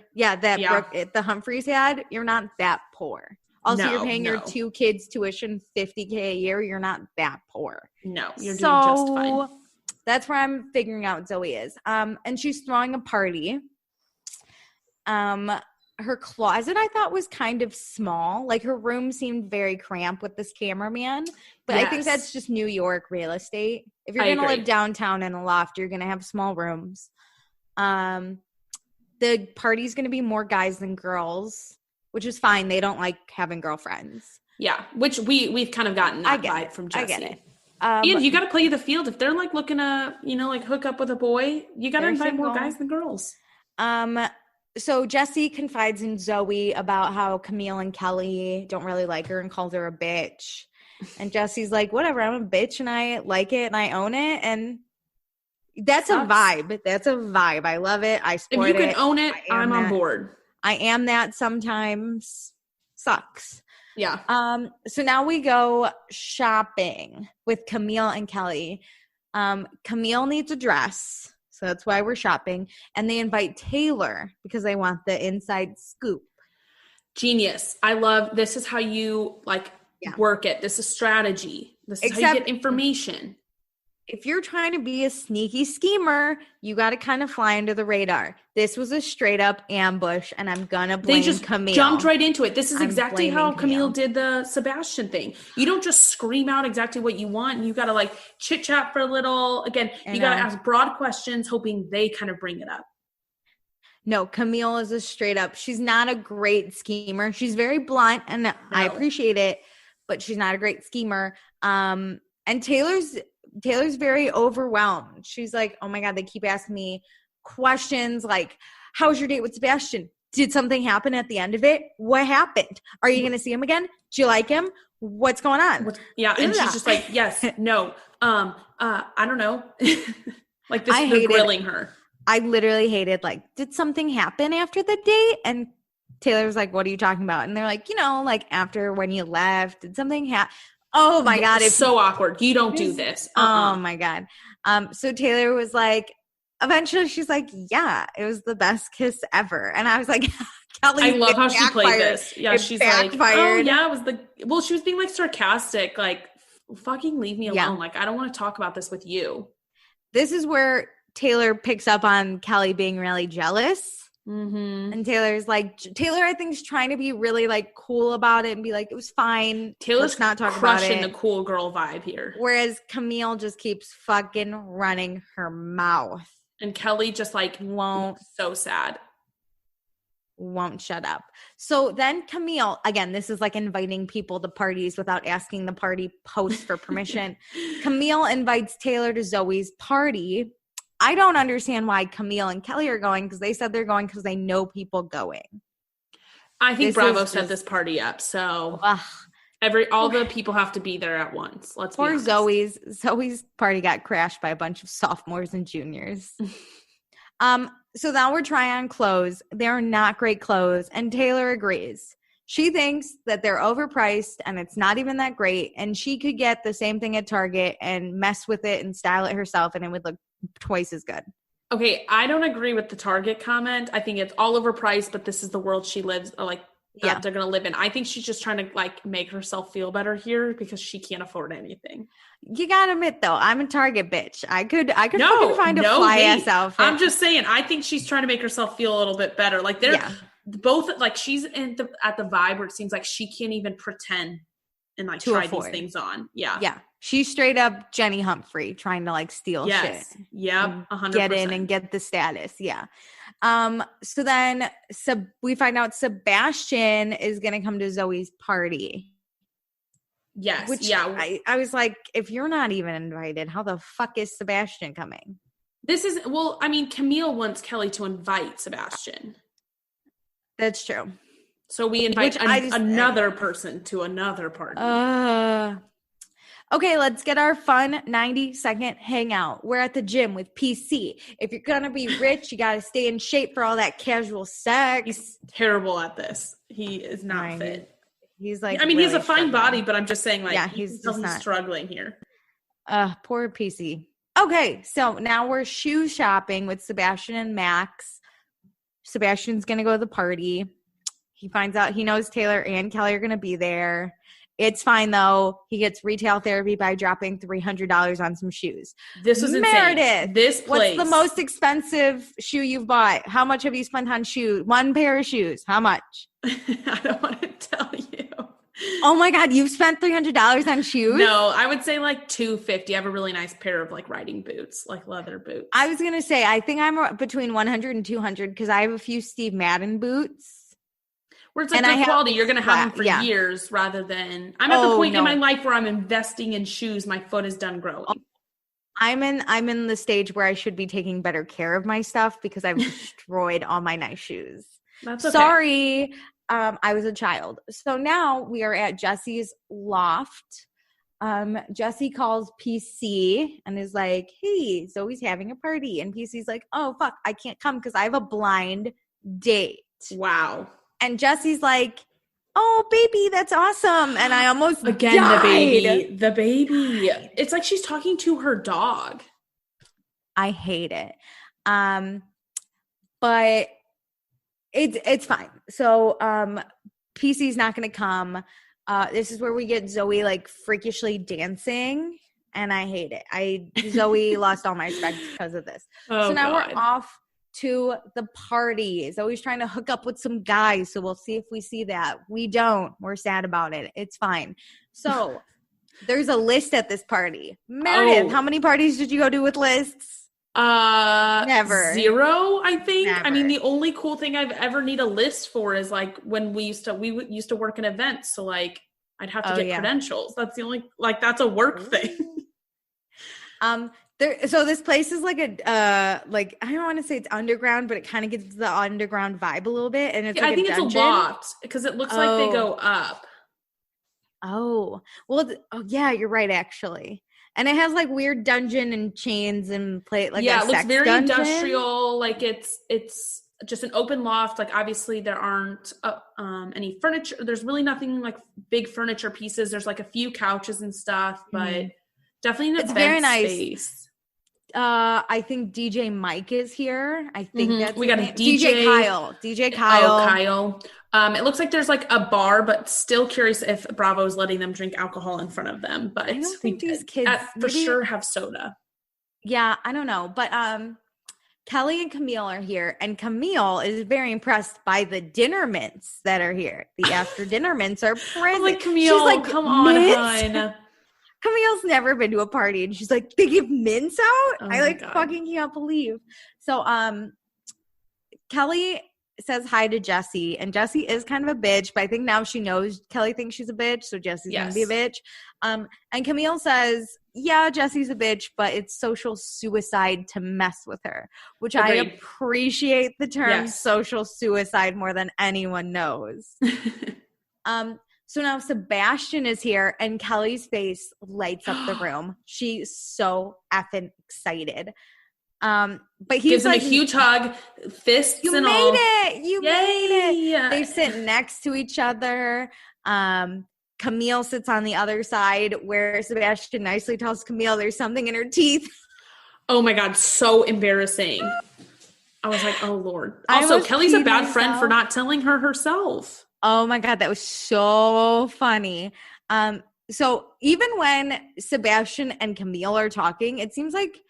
Humphreys had, you're not that poor. Also, you're paying your 2 kids tuition $50K a year. You're not that poor. No, you're doing just fine. That's where I'm figuring out Zoe is. And she's throwing a party. Her closet, I thought, was kind of small. Like, her room seemed very cramped with this cameraman. But I think that's just New York real estate. If you're going to live downtown in a loft, you're going to have small rooms. The party's going to be more guys than girls, which is fine. They don't like having girlfriends. Yeah, which we've kind of gotten that vibe from Jessie. I get it. And you got to play the field. If they're like looking to, hook up with a boy, you got to invite more guys than girls. So Jessie confides in Zoe about how Camille and Kelly don't really like her and calls her a bitch. And Jessie's like, whatever, I'm a bitch and I like it and I own it. And that's a vibe. That's a vibe. I love it. I support it. If you can own it, I'm on board. I am that sometimes. Sucks. Yeah. So now we go shopping with Camille and Kelly. Camille needs a dress. So that's why we're shopping. And they invite Taylor because they want the inside scoop. Genius. I love, this is how you work it. This is strategy. This is how you get information. If you're trying to be a sneaky schemer, you got to kind of fly under the radar. This was a straight up ambush, and I'm going to blame Camille. They just jumped right into it. This is exactly how Camille did the Sebastian thing. You don't just scream out exactly what you want. You got to chit chat for a little. Again, you got to ask broad questions, hoping they kind of bring it up. No, Camille is a straight up. She's not a great schemer. She's very blunt, and I appreciate it, but she's not a great schemer. And Taylor's very overwhelmed. She's like, oh my God, they keep asking me questions like, how was your date with Sebastian? Did something happen at the end of it? What happened? Are you going to see him again? Do you like him? What's going on? And she's just like, yes, no, I don't know. They're grilling her. I literally hated, did something happen after the date? And Taylor's like, what are you talking about? And they're like, after when you left, did something happen? Oh my God. It's so awkward. You don't do this. Oh my God. So Taylor was like, eventually she's like, yeah, it was the best kiss ever. And I was like, Kelly, I love how she played this. Yeah. She's backfired. Like, oh yeah, it was she was being sarcastic, fucking leave me alone. Yeah. I don't want to talk about this with you. This is where Taylor picks up on Kelly being really jealous. Mm-hmm. And Taylor, I think, is trying to be really cool about it and be like, it was fine. Taylor's not talk crushing about it. The cool girl vibe here. Whereas Camille just keeps fucking running her mouth. And Kelly just won't. So sad. Won't shut up. So then Camille, again, this is inviting people to parties without asking the party host for permission. Camille invites Taylor to Zoe's party. I don't understand why Camille and Kelly are going, because they said they're going because they know people going. I think Bravo set this party up, so all the people have to be there at once. Let's be honest. Zoe's party got crashed by a bunch of sophomores and juniors. So now we're trying on clothes. They're not great clothes, and Taylor agrees. She thinks that they're overpriced and it's not even that great, and she could get the same thing at Target and mess with it and style it herself, and it would look twice as good. Okay, I don't agree with the Target comment. I think it's all overpriced, but this is the world she lives, they're going to live in. I think she's just trying to make herself feel better here because she can't afford anything. You gotta admit though, I'm a Target bitch. I could find a fly ass outfit. I'm just saying, I think she's trying to make herself feel a little bit better. Like they're both she's at the vibe where it seems like she can't even pretend and try these things on. Yeah. She's straight up Jenny Humphrey trying to steal shit. Yep. 100%. Get in and get the status. Yeah. So then we find out Sebastian is going to come to Zoe's party. Yes. I was like, if you're not even invited, how the fuck is Sebastian coming? Camille wants Kelly to invite Sebastian. That's true. So we invite another person to another party. Okay, let's get our fun 90-second hangout. We're at the gym with PC. If you're going to be rich, you got to stay in shape for all that casual sex. He's terrible at this. He is not fit. He's he has a fine body, but I'm just saying he's struggling here. Poor PC. Okay, so now we're shoe shopping with Sebastian and Max. Sebastian's going to go to the party. He finds out he knows Taylor and Kelly are going to be there. It's fine, though. He gets retail therapy by dropping $300 on some shoes. This was Meredith, insane. This place. What's the most expensive shoe you've bought? How much have you spent on shoes? One pair of shoes. How much? I don't want to tell you. Oh, my God. You've spent $300 on shoes? No, I would say $250. I have a really nice pair of riding boots, leather boots. I was going to say, I think I'm between $100 and $200 because I have a few Steve Madden boots. Where it's good quality, you're going to have them for years rather than – I'm at the point in my life where I'm investing in shoes. My foot is done growing. I'm in the stage where I should be taking better care of my stuff because I've destroyed all my nice shoes. That's okay. Sorry, I was a child. So now we are at Jesse's loft. Jesse calls PC and is like, hey, Zoe's having a party. And PC's like, oh, fuck, I can't come because I have a blind date. Wow. And Jesse's like, oh, baby, that's awesome. And I almost died. The baby. It's like she's talking to her dog. I hate it. But it's fine. So PC's not going to come. This is where we get Zoe freakishly dancing. And I hate it. Zoe lost all my respect because of this. Oh, so now God. we're off to the party. Zoe's trying to hook up with some guys, so we'll see if we see that. We don't. We're sad about it. It's fine. So there's a list at this party. Meredith, how many parties did you go to with lists? Never. 0, I think. Never. The only cool thing I've ever need a list for is when we used to work in events, so I'd have to get credentials. That's the only that's a work thing. So this place is I don't want to say it's underground, but it kind of gives the underground vibe a little bit. And it's I think it's a loft because it looks like they go up. Oh, well, yeah, you're right, actually. And it has weird dungeon and chains and plate. It looks very industrial. It's just an open loft. Obviously there aren't any furniture. There's really nothing big furniture pieces. There's a few couches and stuff, but definitely an event very nice space. I think DJ Mike is here. I think that's we got a DJ Kyle. DJ Kyle. Oh, Kyle. It looks like there's a bar, but still curious if Bravo's letting them drink alcohol in front of them. But I don't think these kids for sure have soda. Yeah, I don't know. But Kelly and Camille are here, and Camille is very impressed by the dinner mints that are here. The after dinner mints are present. Camille, she's come on, hon. Camille's never been to a party, and she's like, they give mints out? Oh I fucking can't believe. So Kelly says hi to Jessie, and Jessie is kind of a bitch, but I think now she knows Kelly thinks she's a bitch, so Jessie's gonna be a bitch. And Camille says, yeah, Jessie's a bitch, but it's social suicide to mess with her, which I appreciate the term social suicide more than anyone knows. So now Sebastian is here, and Kelly's face lights up the room. She's so effing excited. But he gives him a huge hug, fists and all. You made it. They sit next to each other. Camille sits on the other side, where Sebastian nicely tells Camille there's something in her teeth. Oh my God, so embarrassing. I was like, oh Lord. Also, Kelly's a bad friend for not telling her herself. Oh my God, that was so funny. So even when Sebastian and Camille are talking, it seems like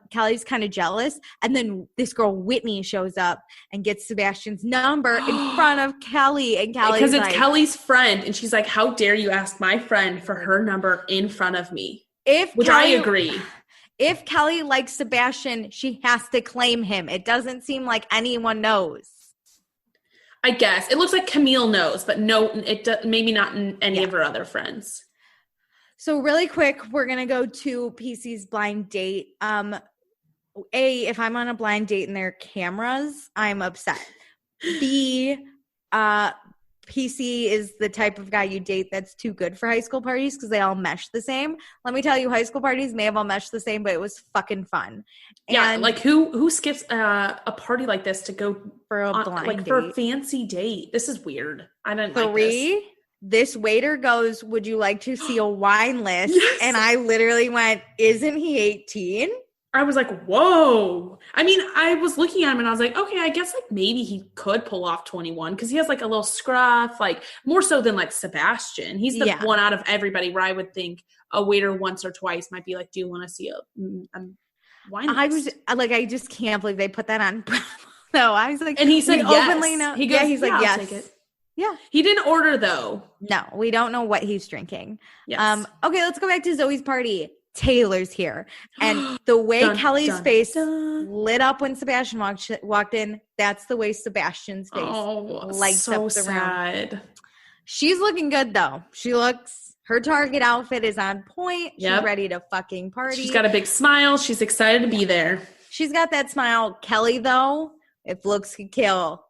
Kelly's kind of jealous. And then this girl, Whitney, shows up and gets Sebastian's number in front of Kelly. And Kelly's because it's Kelly's friend. And she's like, how dare you ask my friend for her number in front of me? I agree. If Kelly likes Sebastian, she has to claim him. It doesn't seem like anyone knows. I guess. It looks like Camille knows, but no, maybe not any of her other friends. So really quick, we're going to go to PC's blind date. If I'm on a blind date and there are cameras, I'm upset. B, PC is the type of guy you date that's too good for high school parties because they all mesh the same. Let me tell you, high school parties may have all meshed the same, but it was fucking fun. And like who skips a party like this to go for a blind date? For a fancy date? This is weird. I didn't like this waiter goes, would you like to see a wine list? Yes. And I literally went, isn't he 18? I was like, whoa. I mean, I was looking at him and I was like, okay, I guess like maybe he could pull off 21 because he has like a little scruff, like more so than like Sebastian. He's the one out of everybody where I would think a waiter once or twice might be like, do you want to see a wine list? I just can't believe they put that on. No, I was like, and he said yes. Openly no. He goes, he's like, yes. I'll take it. Yeah. He didn't order though. No, we don't know what he's drinking. Yes. Okay, let's go back to Zoe's party. Taylor's here. And the way Kelly's face lit up when Sebastian walked in, that's the way Sebastian's face lights up the room. She's looking good though. Her Target outfit is on point. She's ready to fucking party. She's got a big smile. She's excited to be there. She's got that smile. Kelly though, if looks could kill.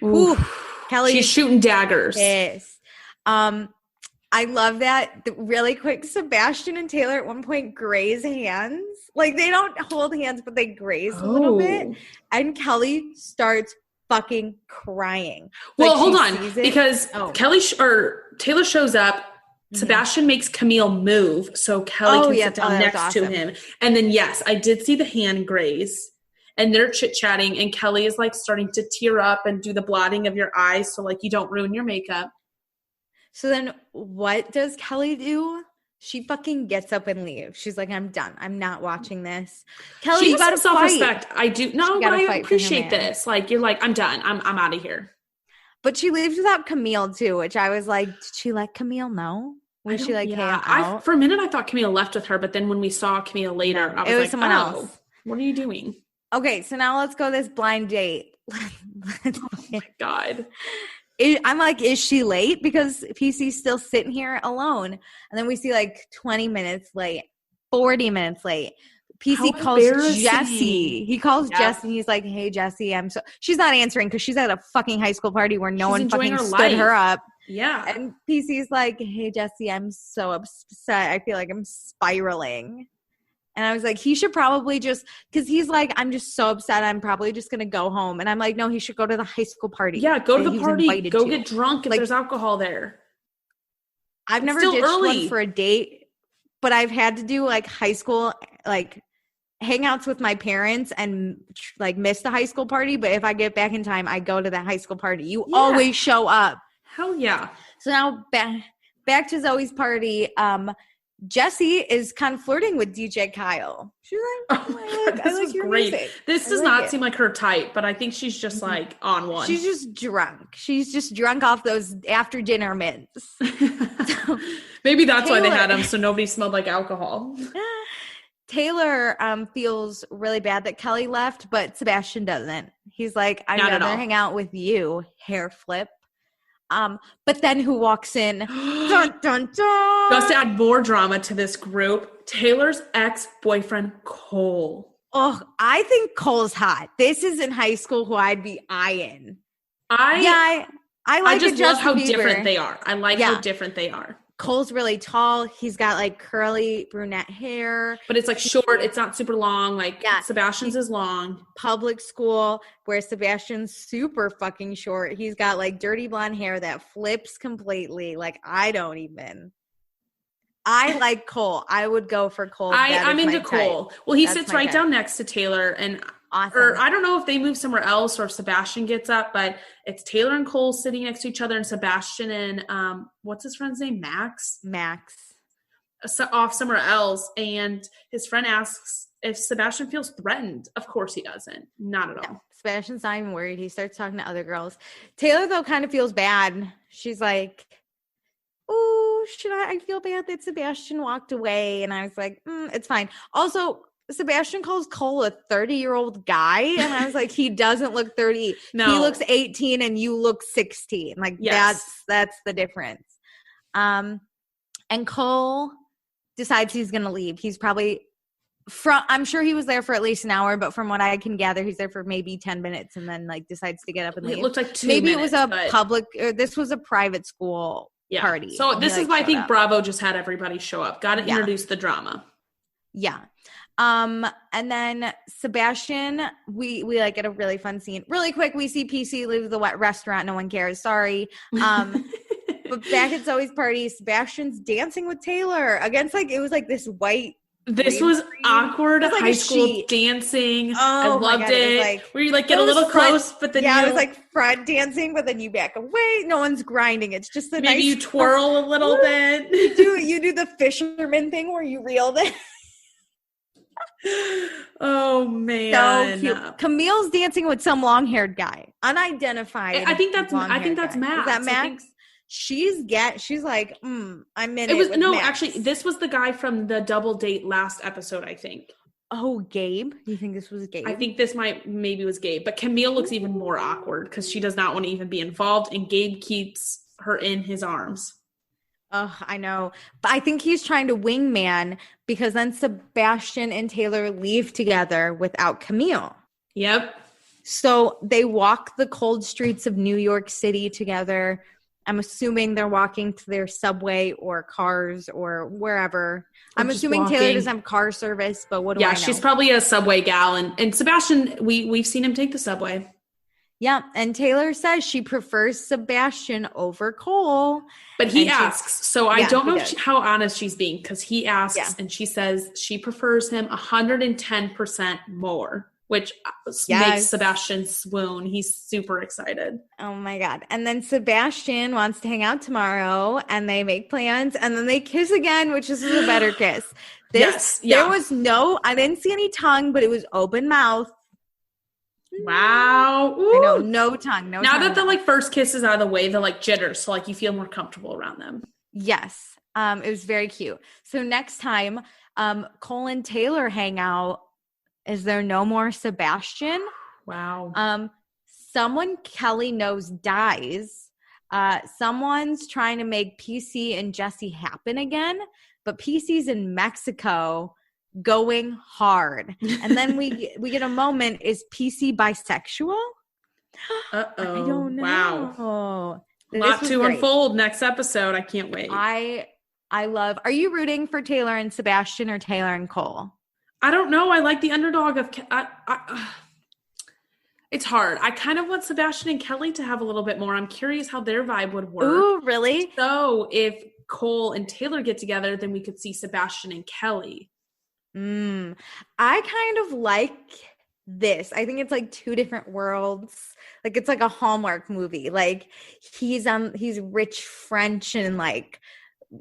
Oof. Kelly, she's shooting daggers. Yes. I love that. Really quick, Sebastian and Taylor at one point graze hands. Like they don't hold hands, but they graze a little bit. And Kelly starts fucking crying. Well, hold on, because Taylor shows up. Mm-hmm. Sebastian makes Camille move so Kelly can sit down next to him. And then I did see the hand graze. And they're chit-chatting, and Kelly is, like, starting to tear up and do the blotting of your eyes so, like, you don't ruin your makeup. So then what does Kelly do? She fucking gets up and leaves. She's like, I'm done. I'm not watching this. Kelly, she you got to self-respect. I do. No, but I appreciate this. Like, you're like, I'm done. I'm out of here. But she leaves without Camille, too, which I was like, did she let Camille know? Was she like, hey, I'm out? For a minute, I thought Camille left with her, but then when we saw Camille later, I was like, someone else. What are you doing? Okay, so now let's go this blind date. Oh my God. I'm like, is she late? Because PC's still sitting here alone. And then we see like 20 minutes late, 40 minutes late. PC calls Jessie. He calls Jessie and he's like, hey, Jessie, she's not answering because she's at a fucking high school party where no one fucking stood her up. Yeah. And PC's like, hey, Jessie, I'm so upset. I feel like I'm spiraling. And I was like, he should probably just, because he's like, I'm just so upset. I'm probably just going to go home. And I'm like, no, he should go to the high school party. Yeah, go to the party. Go get drunk if there's alcohol there. I've never ditched one for a date, but I've had to do like high school, like hangouts with my parents and like miss the high school party. But if I get back in time, I go to the high school party. You always show up. Hell yeah. So now back to Zoe's party. Jessie is kind of flirting with DJ Kyle. She's like, I like your music. This does not seem like her type, but I think she's just like on one. She's just drunk. She's just drunk off those after dinner mints. Maybe that's why they had them, so nobody smelled like alcohol. Taylor feels really bad that Kelly left, but Sebastian doesn't. He's like, I'd Not at rather all. hang out with you, hair flip. But then who walks in? Dun, dun, dun. Just to add more drama to this group, Taylor's ex-boyfriend, Cole. Oh, I think Cole's hot. This is in high school who I'd be eyeing. I like I just love how Bieber. different they are. I like how different they are. Cole's really tall. He's got like curly brunette hair. But it's like short. It's not super long. Like Sebastian's is long. Public school where Sebastian's super fucking short. He's got like dirty blonde hair that flips completely. Like I like Cole. I would go for Cole. I'm into Cole. Well, he sits right down next to Taylor and awesome. Or I don't know if they move somewhere else or if Sebastian gets up, but it's Taylor and Cole sitting next to each other and Sebastian and what's his friend's name? Max off somewhere else. And his friend asks if Sebastian feels threatened. Of course he doesn't. Not at all. No, Sebastian's not even worried. He starts talking to other girls. Taylor though kind of feels bad. She's like, oh, I feel bad that Sebastian walked away. And I was like, it's fine. Also, Sebastian calls Cole a 30-year-old guy. And I was like, he doesn't look 30. No. He looks 18 and you look 16. Like that's the difference. And Cole decides he's going to leave. He's probably I'm sure he was there for at least an hour, but from what I can gather, he's there for maybe 10 minutes and then like decides to get up and leave. It looked like 2 maybe minutes. It was a public, or this was a private school party. So this is why I think Bravo just had everybody show up. Got to introduce the drama. Yeah. And then Sebastian, we like get a really fun scene. Really quick, we see PC leave the wet restaurant. No one cares. Sorry. But back at Zoe's party, Sebastian's dancing with Taylor against like, it was like this white. This was awkward like high school dancing. I loved it. Like, where you like get a little close, but then it was like front dancing, but then you back away. No one's grinding. It's just a maybe you twirl a little bit. You do the fisherman thing where you reel it. Oh man, so cute. Camille's dancing with some long-haired guy, unidentified. I think that's Max. Is that Max? She's like, I'm in it. It was Max. Actually, this was the guy from the double date last episode, I think. Oh, Gabe? You think this was Gabe? I think this maybe was Gabe, but Camille looks even more awkward because she does not want to even be involved, and Gabe keeps her in his arms. Oh, I know. But I think he's trying to wingman because then Sebastian and Taylor leave together without Camille. Yep. So they walk the cold streets of New York City together. I'm assuming they're walking to their subway or cars or wherever. I'm assuming walking. Taylor doesn't have car service, but what do I know? Yeah, she's probably a subway gal. And Sebastian, we've seen him take the subway. Yeah, and Taylor says she prefers Sebastian over Cole. But he asks, so I don't know how honest she's being, because he asks and she says she prefers him 110% more, which makes Sebastian swoon. He's super excited. Oh my God. And then Sebastian wants to hang out tomorrow and they make plans and then they kiss again, which is a better kiss. There was I didn't see any tongue, but it was open mouth. Wow. Ooh. I know, no tongue. Now that the like first kiss is out of the way, the like jitters, so like you feel more comfortable around them. Yes. It was very cute. So next time Cole and Taylor hang out, is there no more Sebastian? Wow. Someone Kelly knows dies. Someone's trying to make PC and Jesse happen again, but PC's in Mexico going hard. And then we get a moment, is PC bisexual? Uh-oh. I don't know. Wow. A lot to unfold next episode. I can't wait. I love, are you rooting for Taylor and Sebastian or Taylor and Cole? I don't know. I like the underdog of it's hard. I kind of want Sebastian and Kelly to have a little bit more. I'm curious how their vibe would work. Ooh, really? So if Cole and Taylor get together, then we could see Sebastian and Kelly. I kind of like this. I think it's like two different worlds. Like it's like a Hallmark movie. Like he's rich French and like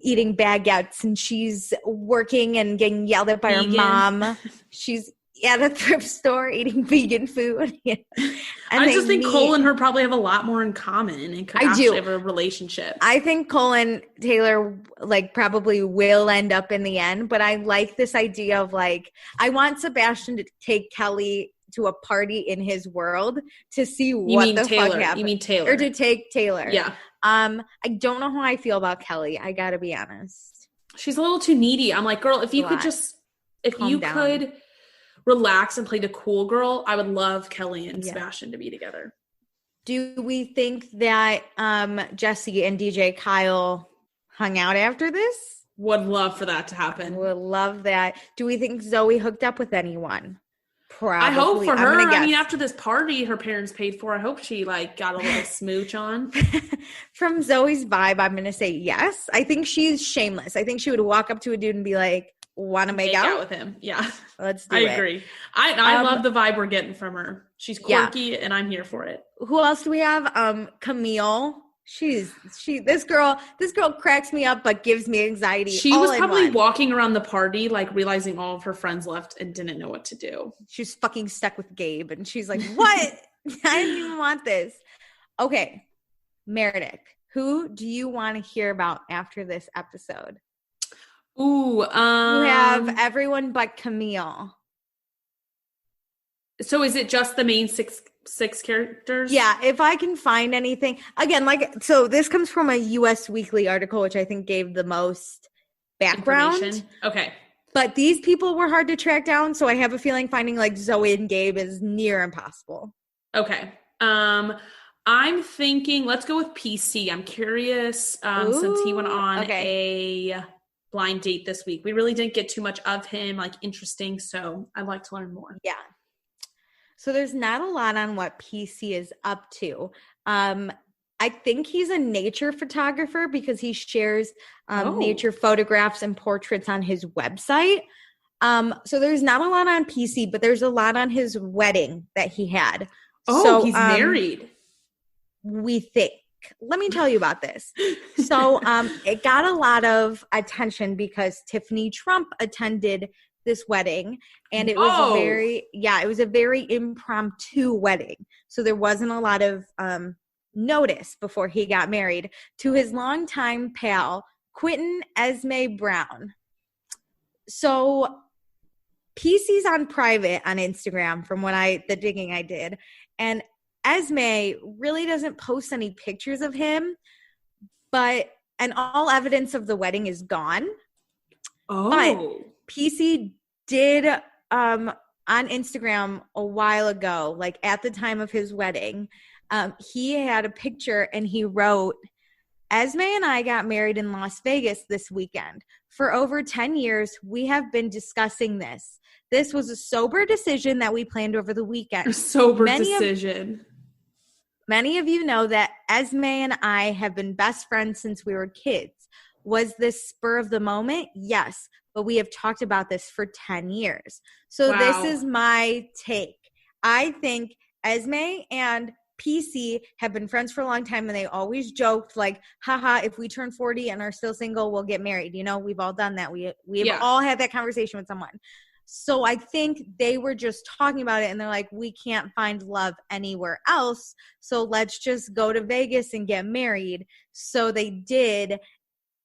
eating baguettes, and she's working and getting yelled at by her mom. She's at a thrift store eating vegan food. Yeah. And I just think Cole and her probably have a lot more in common and could actually have a relationship. I think Cole and Taylor like probably will end up in the end, but I like this idea of like, I want Sebastian to take Kelly to a party in his world to see what the fuck happened. You mean Taylor. Or to take Taylor. Yeah. I don't know how I feel about Kelly. I gotta be honest. She's a little too needy. I'm like, girl, if you could could relax and play the cool girl, I would love Kelly and Sebastian to be together. Do we think that Jesse and DJ Kyle hung out after this? Would love for that to happen. Would love that. Do we think Zoe hooked up with anyone? Probably. I hope for her. I mean, after this party her parents paid for, I hope she like got a little smooch on. From Zoe's vibe, I'm going to say yes. I think she's shameless. I think she would walk up to a dude and be like, want to make out with him? Yeah. Let's do it. I agree. I love the vibe we're getting from her. She's quirky and I'm here for it. Who else do we have? Camille. This girl cracks me up but gives me anxiety. She was probably walking around the party like realizing all of her friends left and didn't know what to do. She's fucking stuck with Gabe and she's like, what? I didn't even want this. Okay. Meredith, who do you want to hear about after this episode? Ooh, you have everyone but Camille. So is it just the main six characters? Yeah, if I can find anything. Again, so this comes from a US Weekly article, which I think gave the most background. Okay. But these people were hard to track down, so I have a feeling finding like Zoe and Gabe is near impossible. Okay. I'm thinking let's go with PC. I'm curious since he went on a blind date this week. We really didn't get too much of him, like interesting, so I'd like to learn more. Yeah. So there's not a lot on what PC is up to. I think he's a nature photographer because he shares nature photographs and portraits on his website. So there's not a lot on PC, but there's a lot on his wedding that he had. Oh, so, he's married. We think. Let me tell you about this. So it got a lot of attention because Tiffany Trump attended this wedding and it was it was a very impromptu wedding. So there wasn't a lot of notice before he got married to his longtime pal, Quentin Esme Brown. So PC's on private on Instagram from the digging I did. And Esme really doesn't post any pictures of him, and all evidence of the wedding is gone. Oh. But PC did on Instagram a while ago, like at the time of his wedding, he had a picture and he wrote, Esme and I got married in Las Vegas this weekend. For over 10 years, we have been discussing this. This was a sober decision that we planned over the weekend. A sober decision. Many of you know that Esme and I have been best friends since we were kids. Was this spur of the moment? Yes, but we have talked about this for 10 years. So This is my take. I think Esme and PC have been friends for a long time and they always joked like, haha, if we turn 40 and are still single, we'll get married. You know, we've all done that. We've all had that conversation with someone. So I think they were just talking about it and they're like, we can't find love anywhere else. So let's just go to Vegas and get married. So they did.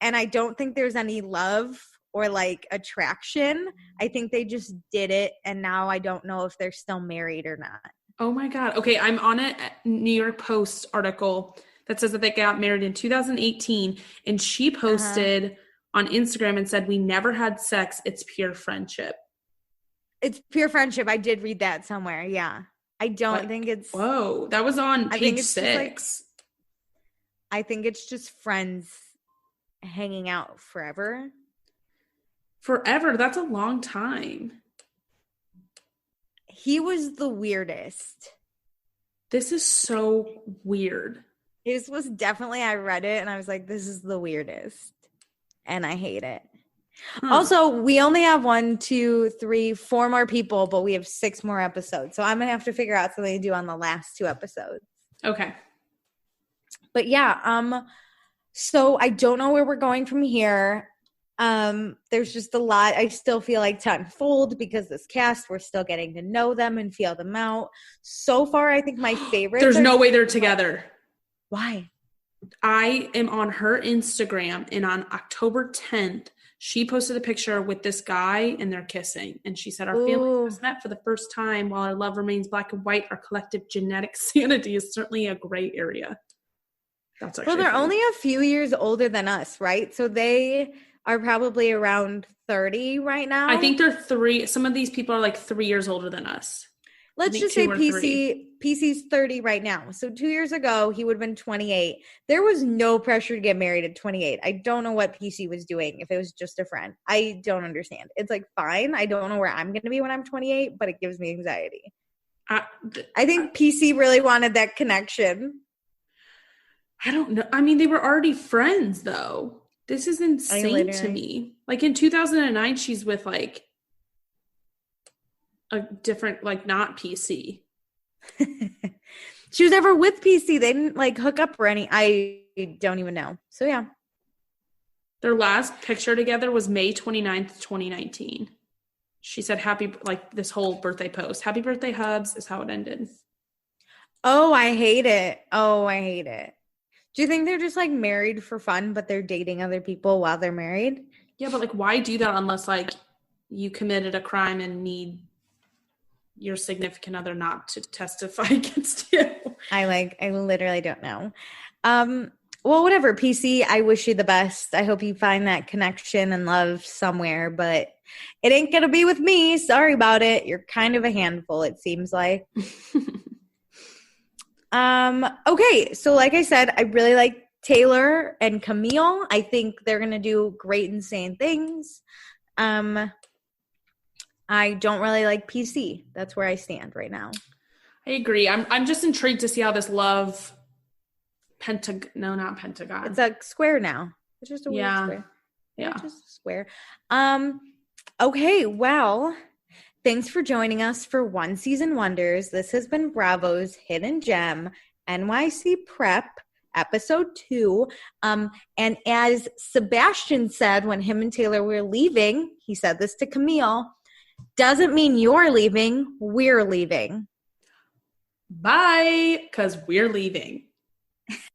And I don't think there's any love or like attraction. I think they just did it. And now I don't know if they're still married or not. Oh my God. Okay. I'm on a New York Post article that says that they got married in 2018. And she posted on Instagram and said, we never had sex. It's pure friendship. It's pure friendship. I did read that somewhere. Yeah. I don't think it's. Whoa. That was on page 6. I think it's just friends hanging out forever. Forever? That's a long time. He was the weirdest. This is so weird. His was definitely, I read it and I was like, this is the weirdest. And I hate it. Also, we only have 1, 2, 3, 4 more people, but we have 6 more episodes. So I'm going to have to figure out something to do on the last 2 episodes. Okay. But yeah, so I don't know where we're going from here. There's just a lot I still feel like to unfold because this cast, we're still getting to know them and feel them out. So far, I think my favorite. There's no way they're together. Why? I am on her Instagram, and on October 10th, she posted a picture with this guy and they're kissing. And she said, our families just met for the first time. While our love remains black and white, our collective genetic sanity is certainly a gray area. That's actually they're only a few years older than us, right? So they are probably around 30 right now. I think they're 3. Some of these people are like 3 years older than us. Let's just say PC's 30 right now. So 2 years ago, he would have been 28. There was no pressure to get married at 28. I don't know what PC was doing, if it was just a friend. I don't understand. It's like, fine. I don't know where I'm going to be when I'm 28, but it gives me anxiety. I think PC really wanted that connection. I don't know. I mean, they were already friends, though. This is insane to me. Like in 2009, she's with like a different, like not PC. She was never with PC. They didn't like hook up or any. I don't even know. So yeah. Their last picture together was May 29th, 2019. She said happy, like this whole birthday post. Happy birthday, Hubs is how it ended. Oh, I hate it. Do you think they're just like married for fun, but they're dating other people while they're married? Yeah, but like why do that unless like you committed a crime and need your significant other not to testify against you? I literally don't know. Well, whatever, PC, I wish you the best. I hope you find that connection and love somewhere, but it ain't gonna be with me. Sorry about it. You're kind of a handful, it seems like. Okay, so like I said, I really like Taylor and Camille. I think they're gonna do great, insane things. I don't really like PC. That's where I stand right now. I agree. I'm just intrigued to see how this love no, not pentagon. It's a square now. It's just a weird square. Yeah. It's just a square. Okay, well, thanks for joining us for One Season Wonders. This has been Bravo's Hidden Gem, NYC Prep, episode 2. And as Sebastian said when him and Taylor were leaving, he said this to Camille, doesn't mean you're leaving, we're leaving. Bye, because we're leaving.